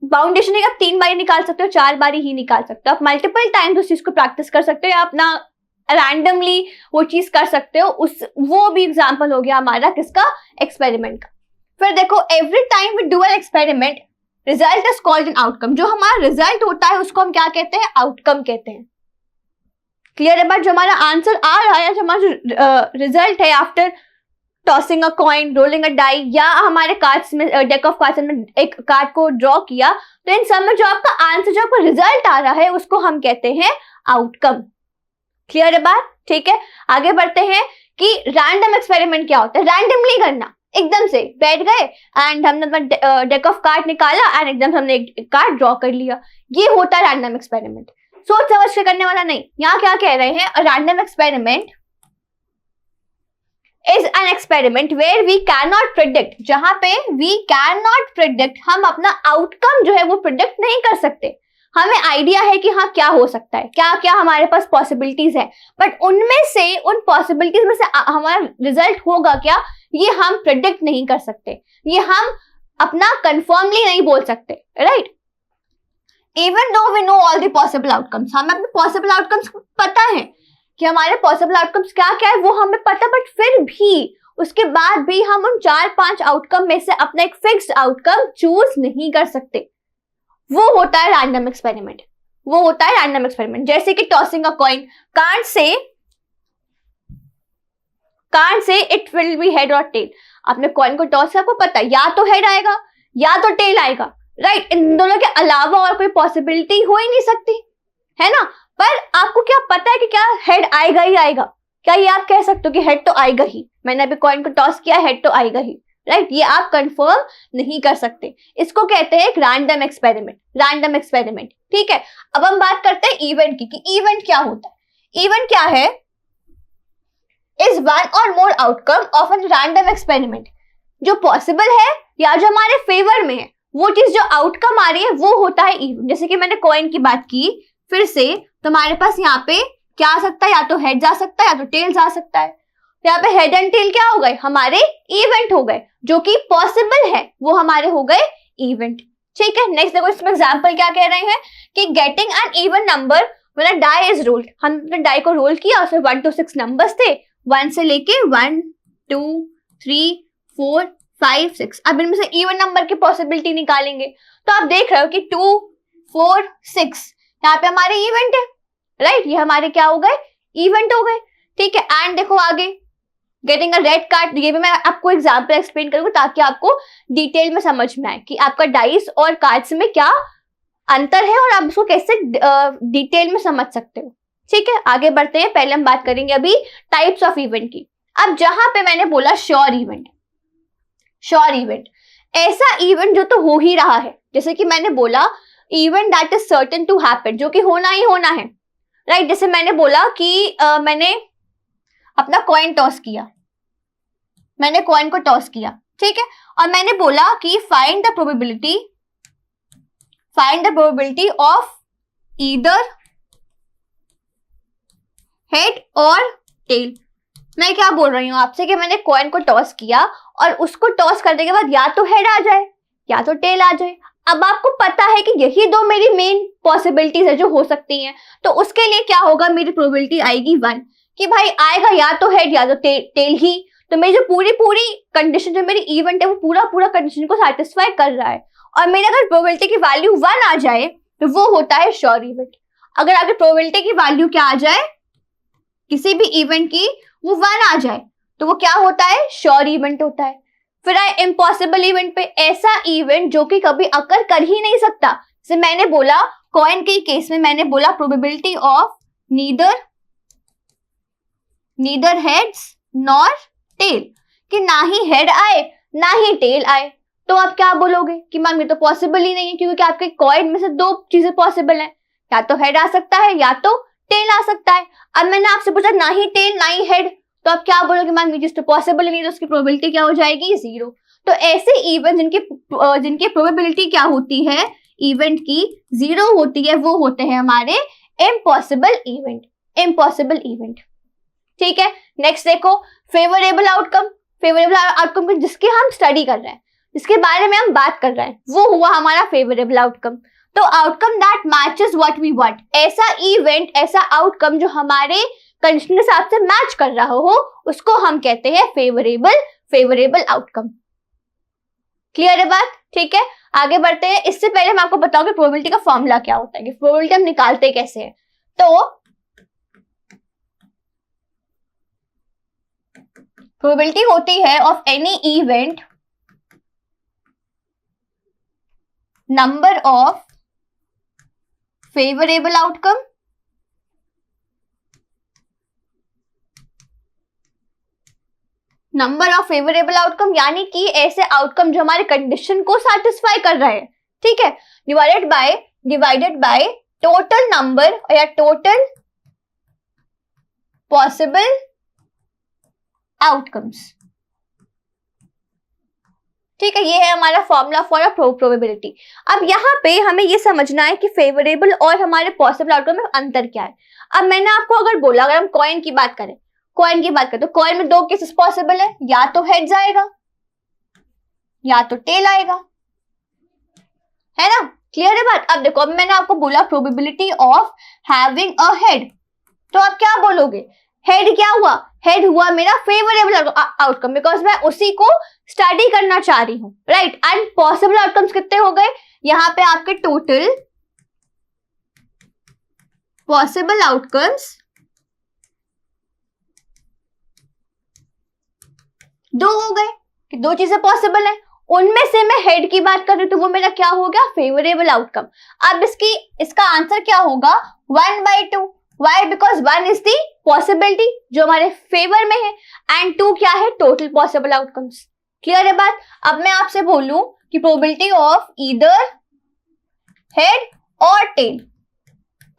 बाउंडेशन है, आप 3 बारी निकाल सकते हो, 4 बारी ही निकाल सकते हो, आप मल्टीपल टाइम्स उस चीज को प्रैक्टिस कर सकते हो, या अपना रैंडमली वो चीज कर सकते हो, वो भी एग्जाम्पल हो गया हमारा किसका, एक्सपेरिमेंट का। फिर देखो, every time we do an experiment result is called an outcome. जो हमारा रिजल्ट होता है उसको हम क्या कहते हैं, आउटकम कहते हैं। क्लियर है बात। जो हमारा आंसर आ रहा है, जो हमारा रिजल्ट है after tossing a coin, rolling a die, या हमारे कार्ड्स में डेक ऑफ कार्ड्स में एक कार्ड को ड्रॉ किया, तो इन सब में जो आपका आंसर, जो आपका रिजल्ट आ रहा है, उसको हम कहते हैं आउटकम। क्लियर है बात? ठीक है, आगे बढ़ते हैं कि रैंडम एक्सपेरिमेंट क्या होता है। रैंडमली करना, एकदम से बैठ गए एंड हमने डेक ऑफ कार्ड निकाला एंड एकदम से हमने एक कार्ड ड्रॉ कर लिया, ये होता है रैंडम एक्सपेरिमेंट। सोच समझ के करने वाला नहीं। यहाँ क्या कह रहे हैं, random experiment is an experiment where we can not predict, जहां पे वी कैन नॉट प्रिडिक्ट, हम अपना आउटकम जो है वो प्रिडिक्ट नहीं कर सकते। हमें आइडिया है कि हाँ क्या हो सकता है, क्या क्या हमारे पास पॉसिबिलिटीज है, बट उनमें से, उन पॉसिबिलिटीज में से हमारा रिजल्ट होगा क्या, ये हम प्रिडिक्ट नहीं कर सकते, ये हम अपना कंफर्मली नहीं बोल सकते, right. Even though we know all the possible outcomes, हमें अपने पॉसिबल आउटकम्स पता है कि हमारे पॉसिबल आउटकम्स क्या क्या है, वो हमें पता, बट फिर भी उसके बाद भी हम उन 4-5 आउटकम में से अपना एक फिक्स्ड आउटकम चूज नहीं कर सकते। वो होता है रैंडम एक्सपेरिमेंट, वो होता है रैंडम एक्सपेरिमेंट। जैसे कि tossing a coin, can't say it will be head और टेल। आपने कॉइन को टॉस, आपको पता है या तो हेड आएगा या तो टेल आएगा, राइट। इन दोनों के अलावा और कोई पॉसिबिलिटी हो ही नहीं सकती, है ना। पर आपको क्या पता है कि क्या हेड आएगा ही आएगा? क्या ये आप कह सकते हो कि हेड तो आएगा ही, मैंने अभी कॉइन को टॉस किया, हेड तो आएगा ही, राइट। ये आप कंफर्म नहीं कर सकते। इसको कहते हैं एक रैंडम एक्सपेरिमेंट, रैंडम एक्सपेरिमेंट, ठीक है। अब हम बात करते हैं इवेंट की, कि इवेंट क्या होता है। इवेंट क्या है, इज वन और more outcome of an random experiment, जो पॉसिबल है या जो हमारे फेवर में है, वो चीज जो आउटकम आ रही है वो होता है इवेंट। जैसे कि मैंने कॉइन की बात की, फिर से तो हमारे पास यहाँ पे क्या आ सकता है, या तो हेड जा सकता है या तो टेल जा सकता है। यहाँ पे हेड एंड टेल क्या हो गए, हमारे इवेंट हो गए, जो कि पॉसिबल है, वो हमारे हो गए इवेंट, ठीक है। नेक्स्ट देखो, इसमें एग्जांपल क्या कह रहे हैं कि getting an even number when a die is rolled, हमने डाई को रोल किया, उसमें 1 to 6 नंबर्स थे, 1 से लेके 1 2 3 4 5 6। अब इनमें से इवन नंबर की पॉसिबिलिटी निकालेंगे, तो आप देख रहे हो कि 2 4 6 यहाँ पे हमारे इवेंट है, राइट। ये हमारे क्या हो गए, इवेंट हो गए, ठीक है। एंड देखो आगे, गेटिंग अ रेड कार्ड, ये भी मैं आपको एग्जांपल एक्सप्लेन करूंगा ताकि आपको डिटेल में समझ में आए कि आपका डाइस और कार्ड्स में क्या अंतर है और आप उसको कैसे डिटेल में समझ सकते हो, ठीक है। आगे बढ़ते हैं, पहले हम बात करेंगे अभी टाइप्स ऑफ इवेंट की। अब जहां पे मैंने बोला श्योर इवेंट, श्योर इवेंट ऐसा इवेंट जो तो हो ही रहा है, जैसे कि मैंने बोला event that is certain to happen, जो कि होना ही होना है, राइट। जैसे मैंने बोला कि मैंने अपना कॉइन टॉस किया, मैंने कॉइन को टॉस किया, ठीक है, और मैंने बोला कि find the probability of either head और टेल। मैं क्या बोल रही हूँ आपसे कि मैंने कॉइन को टॉस किया और उसको टॉस करने के बाद या तो हेड आ जाए या तो टेल आ जाए। अब आपको पता है कि यही दो मेरी मेन पॉसिबिलिटीज है जो हो सकती हैं, तो उसके लिए क्या होगा, मेरी प्रोबेबिलिटी आएगी 1 कि भाई आएगा या तो हेड या तो टेल ही। तो मेरी जो पूरी कंडीशन, जो मेरी इवेंट है, वो पूरा कंडीशन को सेटिस्फाई कर रहा है, और मेरी अगर प्रोबेबिलिटी की वैल्यू 1 आ जाए तो वो होता है श्योर इवेंट। अगर आपकी प्रोबेबिलिटी की वैल्यू क्या आ जाए किसी भी इवेंट की, वो 1 आ जाए, तो वो क्या होता है, श्योर इवेंट होता है। फिर आए इम्पॉसिबल इवेंट पे, ऐसा इवेंट जो कि कभी अकर कर ही नहीं सकता। जैसे मैंने बोला कॉइन के केस में, मैंने बोला probability of neither heads nor tail, कि ना ही हेड आए ना ही टेल आए। तो आप क्या बोलोगे कि मैम ये तो पॉसिबल ही नहीं है, क्योंकि आपके कॉइन में से 2 चीजें पॉसिबल है, या तो हेड आ सकता है या तो टेल आ सकता है। अब मैंने आपसे पूछा ना ही टेल ना ही हेड, तो आप क्या बोलोगे, मैम ये चीज तो पॉसिबल ही नहीं, तो उसकी प्रोबेबिलिटी क्या हो जाएगी, 0। तो ऐसे इवेंट जिनकी प्रोबेबिलिटी क्या होती है, इवेंट की 0 होती है, वो होते हैं हमारे इम्पॉसिबल इवेंट, ठीक है। नेक्स्ट देखो, फेवरेबल आउटकम जिसकी हम स्टडी कर रहे हैं, जिसके बारे में हम बात कर रहे हैं, वो हुआ हमारा फेवरेबल आउटकम। तो outcome that matches what we want, ऐसा इवेंट, ऐसा आउटकम जो हमारे कंडीशन के हिसाब से मैच कर रहा हो, उसको हम कहते हैं फेवरेबल आउटकम। क्लियर है बात, ठीक है। आगे बढ़ते हैं। इससे पहले मैं आपको बताऊंगी प्रोबेबिलिटी का फॉर्मूला क्या होता है, कि प्रोबेबिलिटी हम निकालते कैसे हैं। तो प्रोबेबिलिटी होती है of any event number of favourable outcome number of favourable outcome, यानी कि ऐसे आउटकम जो हमारे कंडीशन को सेटिस्फाई कर रहे हैं, ठीक है, डिवाइडेड बाय टोटल नंबर या टोटल पॉसिबल आउटकम्स। ठीक है, ये है हमारा फॉर्मूला फॉर अ प्रोबेबिलिटी। अब यहाँ पे हमें ये समझना है कि फेवरेबल और हमारे पॉसिबल आउटकम में अंतर क्या है। अब मैंने आपको अगर बोला, अगर हम कॉइन की बात करें तो कॉइन में दो केसेस पॉसिबल है, या तो हेड्स आएगा या तो टेल आएगा, है ना, क्लियर है बात। अब देखो, अब मैंने आपको बोला probability of having a head, तो आप क्या बोलोगे, हेड क्या हुआ, हेड हुआ मेरा फेवरेबल आउटकम, बिकॉज मैं उसी को स्टडी करना चाह रही हूं, राइट। एंड पॉसिबल आउटकम्स कितने हो गए, यहां पे आपके टोटल पॉसिबल आउटकम्स दो हो गए, कि दो चीजें पॉसिबल है, उनमें से मैं हेड की बात कर रही हूं, तो वो मेरा क्या हो गया, फेवरेबल आउटकम। अब इसका आंसर क्या होगा, 1/2। Why, because 1 is the possibility जो हमारे फेवर में है, एंड 2 क्या है, टोटल पॉसिबल आउटकम्स। क्लियर है बात। अब मैं आपसे बोलूं कि प्रोबेबिलिटी ऑफ ईदर हेड और टेल,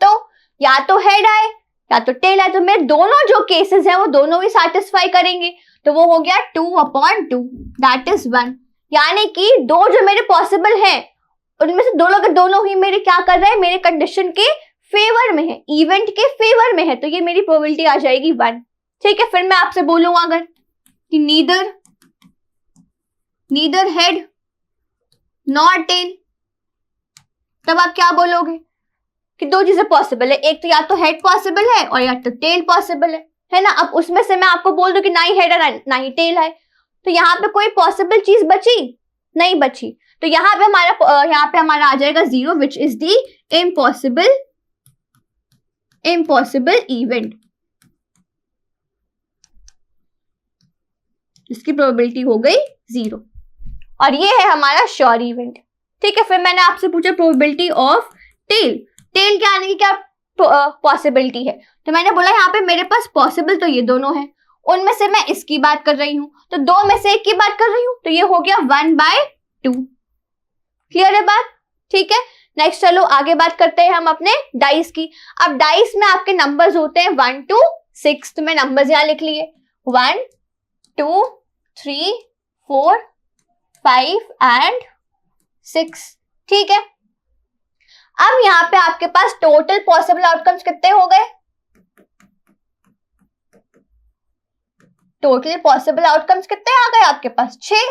तो या तो हेड आए या तो टेल आए, तो मेरे दोनों जो केसेस है वो दोनों ही सेटिस्फाई करेंगे, तो वो हो गया 2/2, दैट इज 1। यानी कि दो जो मेरे पॉसिबल हैं उनमें से दोनों के दोनों ही मेरे क्या कर रहे हैं, मेरे कंडीशन के फेवर में है, इवेंट के फेवर में है, तो ये मेरी प्रोबेबिलिटी आ जाएगी 1। ठीक है, फिर मैं आपसे बोलूंगा अगर कि नीदर हेड नॉट टेल, तब आप क्या बोलोगे कि दो चीजें पॉसिबल है, एक तो या तो हेड पॉसिबल है और या तो टेल पॉसिबल है ना। अब उसमें से मैं आपको बोल दूं कि ना ही हेड है ना ही टेल है, तो यहाँ पे कोई पॉसिबल चीज बची नहीं बची, तो यहाँ पे हमारा आ जाएगा 0, which is the impossible event, इसकी प्रोबेबिलिटी हो गई 0, और ये है हमारा श्योर इवेंट। ठीक है, फिर मैंने आपसे पूछा प्रोबेबिलिटी ऑफ टेल क्या आने की क्या पॉसिबिलिटी है, तो मैंने बोला यहाँ पे मेरे पास पॉसिबल तो ये दोनों है, उनमें से मैं इसकी बात कर रही हूं, तो दो में से एक की बात कर रही हूं, तो ये हो गया 1/2। क्लियर है बात। ठीक है, नेक्स्ट चलो आगे बात करते हैं हम अपने डाइस की। अब डाइस में आपके नंबर्स होते हैं 1 to 6, तो मैं नंबर्स यहां लिख लिए 1 2 3 4 5 एंड 6। ठीक है, अब यहाँ पे आपके पास टोटल पॉसिबल आउटकम्स कितने हो गए, टोटल पॉसिबल आउटकम्स कितने आ गए आपके पास, 6,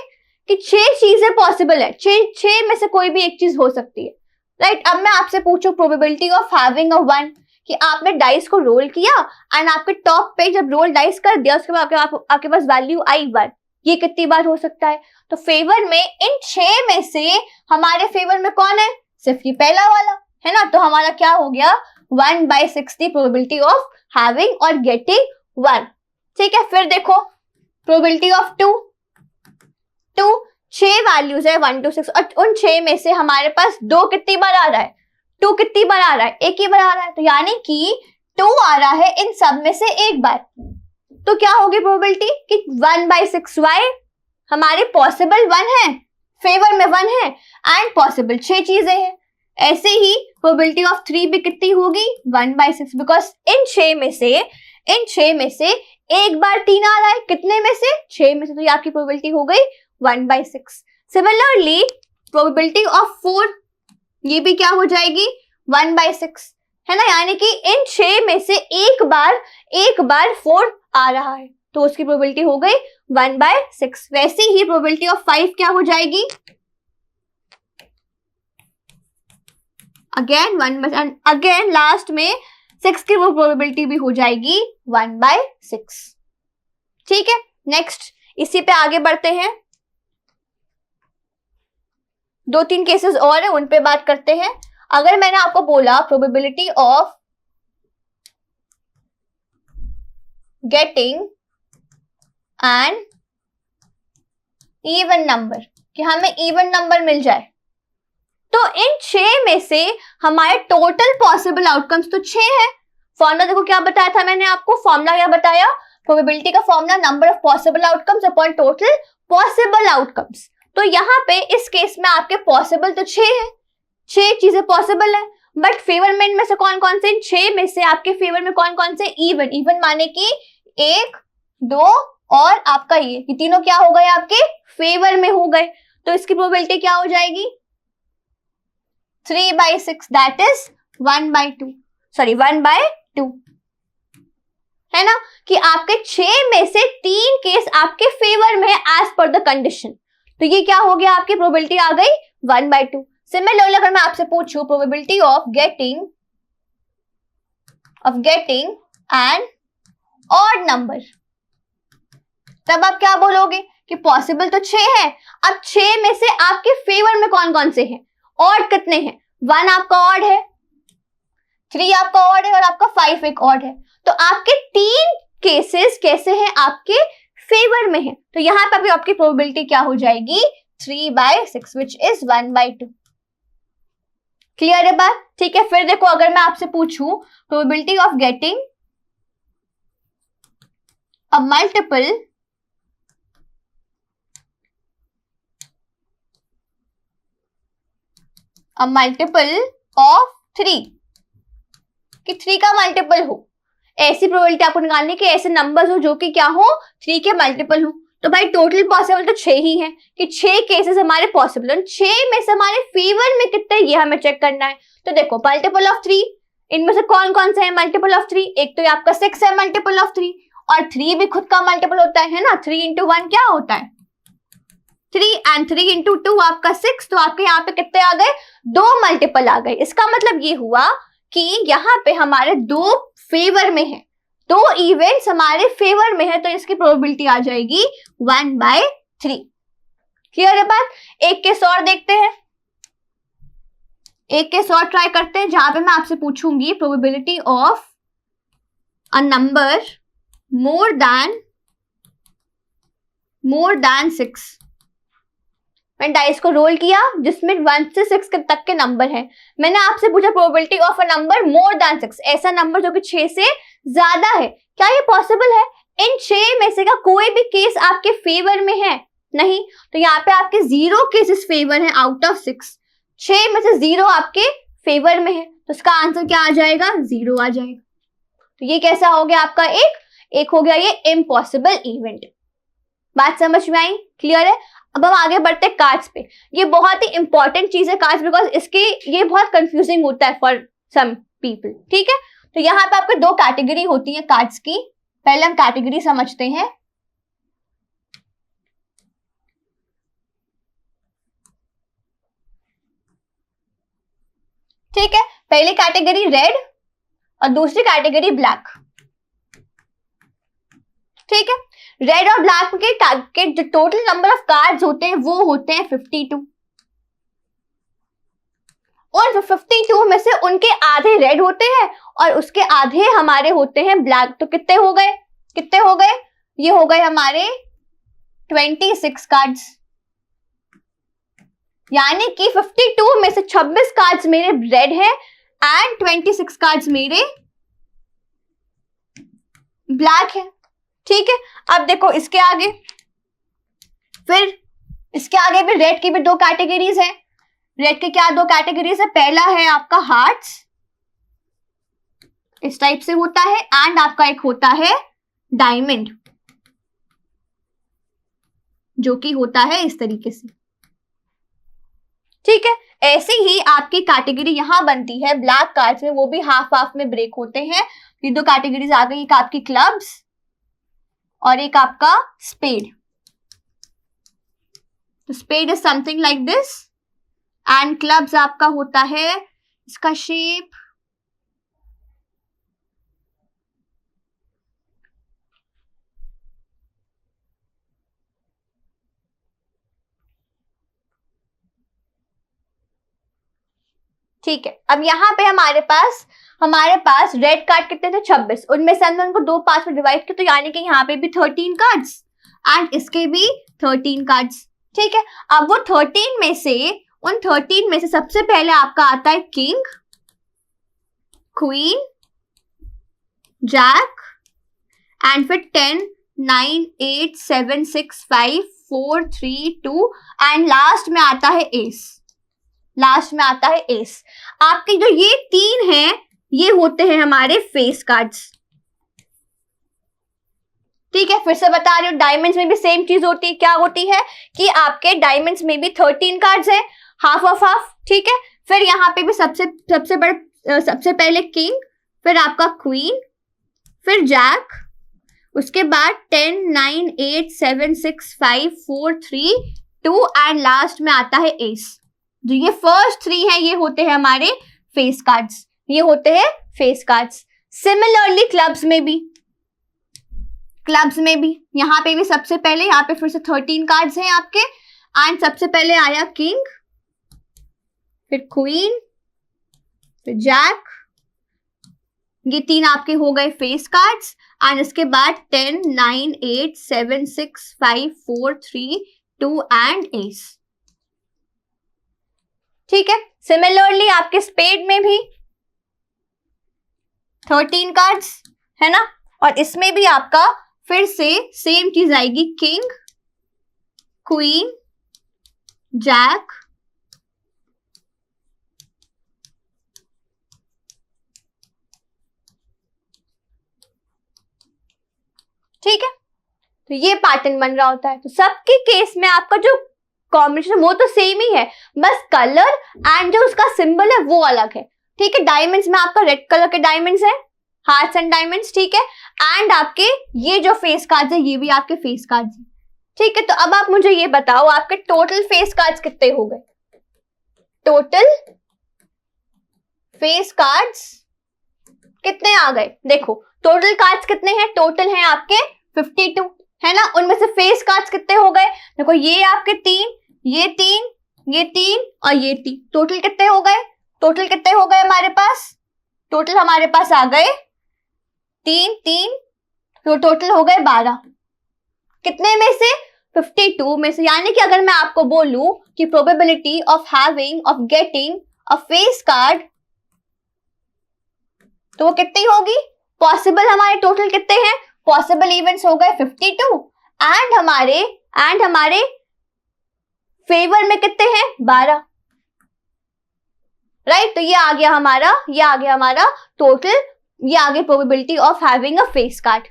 कि 6 चीजें पॉसिबल है, 6 में से कोई भी एक चीज हो सकती है, राइट। अब मैं आपसे पूछूं प्रोबेबिलिटी ऑफ हैविंग अ 1, कि आपने डाइस को रोल किया एंड आपके टॉप पे जब रोल डाइस कर दिया उसके बाद आपके पास वैल्यू आई 1, ये कितनी बार हो सकता है, तो फेवर में इन 6 में से हमारे फेवर में कौन है, सिर्फ ये पहला वाला है ना, तो हमारा क्या हो गया 1/6 दी प्रोबेबिलिटी ऑफ हैविंग और गेटिंग 1। ठीक है, फिर देखो प्रोबेबिलिटी ऑफ 2, 6 वैल्यूज है 1 to 6, और उन 6 में से हमारे पास 2 कितनी बार आ रहा है, 2 कितनी बार आ रहा है, एक ही बार आ रहा है, तो यानी कि 2 आ रहा है इन सब में से एक बार, तो क्या होगी प्रोबेबिलिटी कि 1/6 वाई, हमारे पॉसिबल 1 है, फेवर में 1 है एंड पॉसिबल 6 चीजें हैं। ऐसे ही प्रोबेबिलिटी ऑफ 3 भी कितनी होगी 1/6, बिकॉज इन 6 में से एक बार 3 आ रहा है, कितने में से, 6 में से, तो ये आपकी प्रोबेबिलिटी हो गई 1/6। सिमिलरली प्रोबेबिलिटी ऑफ 4, ये भी क्या हो जाएगी 1/6, है ना, यानी कि इन 6 में से एक बार 4 आ रहा है, तो उसकी प्रोबेबिलिटी हो गई 1/6। वैसे ही प्रोबेबिलिटी ऑफ 5 क्या हो जाएगी, अगेन लास्ट में 6 की वो प्रोबेबिलिटी भी हो जाएगी 1/6। ठीक है, नेक्स्ट इसी पे आगे बढ़ते हैं, 2-3 केसेस और है उन पे बात करते हैं। अगर मैंने आपको बोला probability of getting an even number, कि हमें इवन नंबर मिल जाए। तो इन 6 में से हमारे टोटल पॉसिबल आउटकम्स तो 6 है। फॉर्मूला देखो क्या बताया था मैंने आपको, फॉर्मूला क्या बताया, प्रोबेबिलिटी का formula number of possible outcomes upon total possible outcomes. तो यहाँ पे इस केस में आपके पॉसिबल तो 6 है, 6 चीजें पॉसिबल है, बट फेवरमेंट में से कौन कौन से, इन 6 में से आपके फेवर में कौन कौन से, इवन, इवन माने कि 1, 2 और आपका ये तीनों क्या हो गए, आपके फेवर में हो गए। तो इसकी प्रोबेबिलिटी क्या हो जाएगी, 3/6, दैट इज 1/2, सॉरी 1/2, है ना, कि आपके 6 में से 3 केस आपके फेवर में है एज पर द कंडीशन। तो ये क्या हो गया, आपकी प्रोबेबिलिटी आ गई 1/2। सिमिलरली अगर मैं आपसे पूछूं probability of getting an odd number, तब आप क्या बोलोगे कि पॉसिबल तो 6 है, अब 6 में से आपके फेवर में कौन कौन से हैं, ऑड कितने हैं, 1 आपका ऑड है, 3 आपका ऑड है और आपका 5 एक ऑड है। तो आपके 3 केसेस कैसे हैं, आपके फेवर में है। तो यहां पर भी आपकी प्रोबेबिलिटी क्या हो जाएगी, 3/6 विच इज 1/2। क्लियर है बात, ठीक है। फिर देखो अगर मैं आपसे पूछूं probability of getting a multiple of 3, कि 3 का मल्टीपल हो, ऐसी प्रोबेबिलिटी आपको निकालनी कि ऐसे नंबर्स हो जो कि क्या हो, 3 के मल्टीपल हो। तो भाई टोटल पॉसिबल तो 6 ही है, कि 6 केसेस हमारे पॉसिबल है, 6 में से हमारे फेवर में कितने ये हमें चेक करना है। तो देखो मल्टीपल ऑफ 3, इनमें से कौन कौन से है मल्टीपल ऑफ 3, एक तो आपका 6 है मल्टीपल ऑफ 3, और 3 भी खुद का मल्टीपल होता है ना, 3 into 1 क्या होता है 3, एंड 3 into 2 आपका 6, तो आपके यहाँ पे कितने आ गए, 2 मल्टीपल आ गए। इसका मतलब ये हुआ कि यहाँ पे हमारे 2 फेवर में है, 2 इवेंट्स हमारे फेवर में है, तो इसकी प्रोबेबिलिटी आ जाएगी 1/3। क्लियर है बात। एक केस और देखते हैं, एक केस और ट्राई करते हैं जहां पे मैं आपसे पूछूंगी probability of a number more than 6। मैंने डाइस को रोल किया जिसमें 1 से 6 तक के नंबर हैं। मैंने आपसे पूछा probability of a number more than 6, ऐसा नंबर जो कि 6 से ज्यादा है, क्या ये पॉसिबल है। इन 6 में से का कोई भी केस आपके फेवर में है, नहीं। तो यहाँ पे आपके 0 केसेस फेवर है आउट ऑफ 6, 6 में से 0 आपके फेवर में है, तो इसका आंसर क्या आ जाएगा, 0 आ जाएगा। तो ये कैसा हो गया आपका, एक हो गया ये इम्पॉसिबल इवेंट। बात समझ में आई, क्लियर है। अब हम आगे बढ़ते हैं कार्ड्स पे। ये बहुत ही इंपॉर्टेंट चीज है कार्ड्स, बिकॉज इसके ये बहुत कंफ्यूजिंग होता है फॉर सम पीपल, ठीक है। तो यहाँ पे आपके 2 कैटेगरी होती है कार्ड्स की। पहले हम कैटेगरी समझते हैं। ठीक है, पहली कैटेगरी रेड और दूसरी कैटेगरी ब्लैक। ठीक है, रेड और ब्लैक के जो टोटल नंबर ऑफ कार्ड्स होते हैं वो होते हैं 52, और 52 में से उनके आधे रेड होते हैं और उसके आधे हमारे होते हैं ब्लैक। तो कितने हो गए, ये हो गए हमारे 26 कार्ड्स, यानी कि 52 में से 26 कार्ड्स मेरे रेड है एंड 26 कार्ड्स मेरे ब्लैक है। ठीक है, अब देखो इसके आगे, फिर इसके आगे भी रेड की भी 2 कैटेगरीज है। रेड के क्या 2 कैटेगरीज है, पहला है आपका हार्ट्स, इस टाइप से होता है, एंड आपका एक होता है डायमंड, जो कि होता है इस तरीके से। ठीक है, ऐसे ही आपकी कैटेगरी यहां बनती है ब्लैक कार्ड्स में, वो भी हाफ हाफ में ब्रेक होते हैं। ये 2 कैटेगरीज आ गई, एक आपकी क्लब्स और एक आपका स्पेड। तो spade is something like this and clubs आपका होता है इसका शेप ठीक है। अब यहाँ पे हमारे पास रेड कार्ड कितने थे 26, उनमें से हमने उनको 2 पार्ट्स में डिवाइड किया, तो यानी कि यहाँ पे भी 13 कार्ड्स एंड इसके भी 13 कार्ड्स, ठीक है। अब वो 13 में से, उन 13 में से सबसे पहले आपका आता है किंग, क्वीन, जैक एंड फिर 10, 9, 8, 7, 6, 5, 4, 3, 2 एंड लास्ट में आता है एस, लास्ट में आता है एस। आपके जो ये 3 हैं ये होते हैं हमारे फेस कार्ड्स, ठीक है। फिर से बता रही हूँ, डायमंड्स में भी सेम चीज होती है। क्या होती है कि आपके डायमंड्स में भी 13 कार्ड्स है, हाफ ऑफ हाफ, ठीक है। फिर यहाँ पे भी सबसे पहले किंग, फिर आपका क्वीन, फिर जैक, उसके बाद 10, 9, 8, 7, 6, 5, 4, 3, 2 एंड लास्ट में आता है एस। जो ये फर्स्ट 3 है ये होते हैं हमारे फेस कार्ड्स, ये होते हैं फेस कार्ड्स। सिमिलरली क्लब्स में भी यहाँ पे भी सबसे पहले, यहाँ पे फिर से 13 कार्ड्स हैं आपके एंड सबसे पहले आया किंग, फिर क्वीन, फिर जैक, ये 3 आपके हो गए फेस कार्ड्स एंड इसके बाद 10, 9, 8, 7, 6, 5, 4, 3, 2 एंड एस, ठीक है। सिमिलरली आपके स्पेड में भी 13 कार्ड्स है ना, और इसमें भी आपका फिर से सेम चीज आएगी, किंग, क्वीन, जैक, ठीक है। तो ये पैटर्न बन रहा होता है। तो सबके केस में आपका जो कॉम्बिनेशन वो तो सेम ही है, बस कलर एंड जो उसका सिंबल है वो अलग है, ठीक है। डायमंड्स में आपका रेड कलर के डायमंड्स है, हार्ट्स एंड डायमंड्स, ठीक है। एंड आपके ये जो फेस कार्ड्स है ये भी आपके फेस कार्ड्स हैं, ठीक है। तो अब आप मुझे ये बताओ आपके टोटल फेस कार्ड्स कितने हो गए? टोटल फेस कार्ड्स कितने आ गए? देखो टोटल कार्ड्स कितने हैं? टोटल हैं आपके 52, है ना। उनमें से फेस कार्ड्स कितने हो गए? देखो ये आपके 3, ये 3, ये 3 और ये 3, टोटल कितने हो गए? टोटल कितने हो गए हमारे पास? टोटल हमारे पास आ गए 3, 3, तो टोटल हो गए 12। कितने में से? 52 में से। यानी कि अगर मैं आपको बोलूं कि probability of getting a face card, तो वो कितनी होगी? पॉसिबल हमारे टोटल कितने हैं? पॉसिबल इवेंट्स हो गए 52 एंड हमारे फेवर में कितने हैं? 12, राइट। तो ये आ गया हमारा टोटल, ये आ गई probability of having a face card,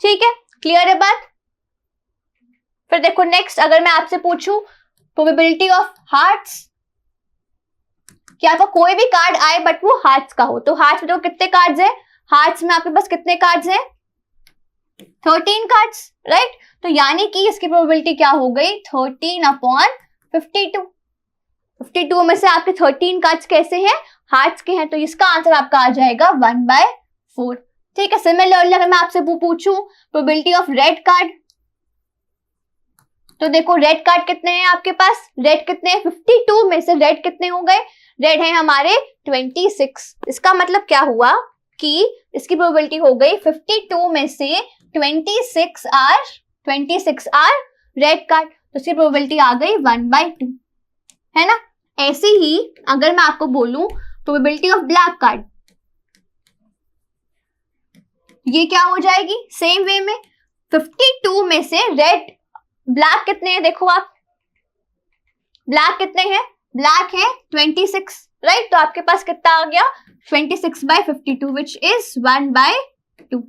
ठीक है। क्लियर है बात? फिर देखो नेक्स्ट, अगर मैं आपसे पूछूं प्रोबेबिलिटी ऑफ हार्ट्स, कि आपका कोई भी कार्ड आए बट वो हार्ट्स का हो, तो हार्ट्स में देखो कितने कार्ड्स है? हार्ट्स में आपके पास कितने कार्ड्स हैं? 13 कार्ड्स, राइट। तो यानी कि इसकी प्रोबेबिलिटी क्या हो गई? 13/52। 52 में से आपके 13 कार्ड्स कैसे हैं? हार्ट्स के हैं, तो इसका आंसर आपका आ जाएगा 1/4, ठीक है। सिमिलरली अगर मैं आपसे पूछूं प्रोबेबिलिटी ऑफ रेड कार्ड, तो देखो रेड कार्ड कितने हैं आपके पास? रेड कितने हैं? 52 में से रेड कितने हो गए? रेड है हमारे 26। इसका मतलब क्या हुआ कि इसकी प्रोबेबिलिटी हो गई 52 में से 26 आर रेड कार्ड, तो इसकी प्रोबेबिलिटी आ गई 1/2, है ना। ऐसे ही अगर मैं आपको बोलूं प्रोबेबिलिटी ऑफ ब्लैक कार्ड, ये क्या हो जाएगी? सेम वे में 52 में से ब्लैक कितने हैं? देखो आप, ब्लैक कितने हैं? ब्लैक है 26, राइट। तो आपके पास कितना आ गया? 26/52 विच इज 1/2,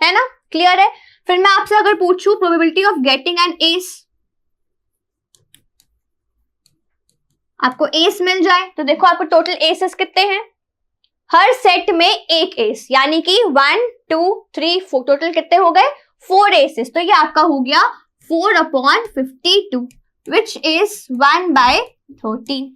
है ना। क्लियर है? फिर मैं आपसे अगर पूछूं probability of getting an S, आपको एस मिल जाए, तो देखो आपको टोटल एसेस कितने हैं? हर सेट में एक एस, यानी कि 1, 2, 3, 4, टोटल कितने हो गए? 4 एसेस। तो ये आपका हो गया 4/52 विच इज 1/13,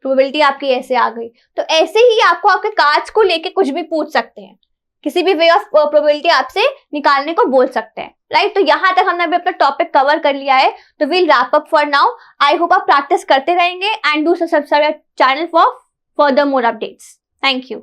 प्रोबेबिलिटी आपकी ऐसे आ गई। तो ऐसे ही आपको आपके कार्ड्स को लेके कुछ भी पूछ सकते हैं, किसी भी वे ऑफ प्रोबेबिलिटी आपसे निकालने को बोल सकते हैं, राइट। तो यहाँ तक हमने अभी अपना टॉपिक कवर कर लिया है, तो will wrap up for now. I hope आप प्रैक्टिस करते रहेंगे and do subscribe channel for further more updates. Thank you.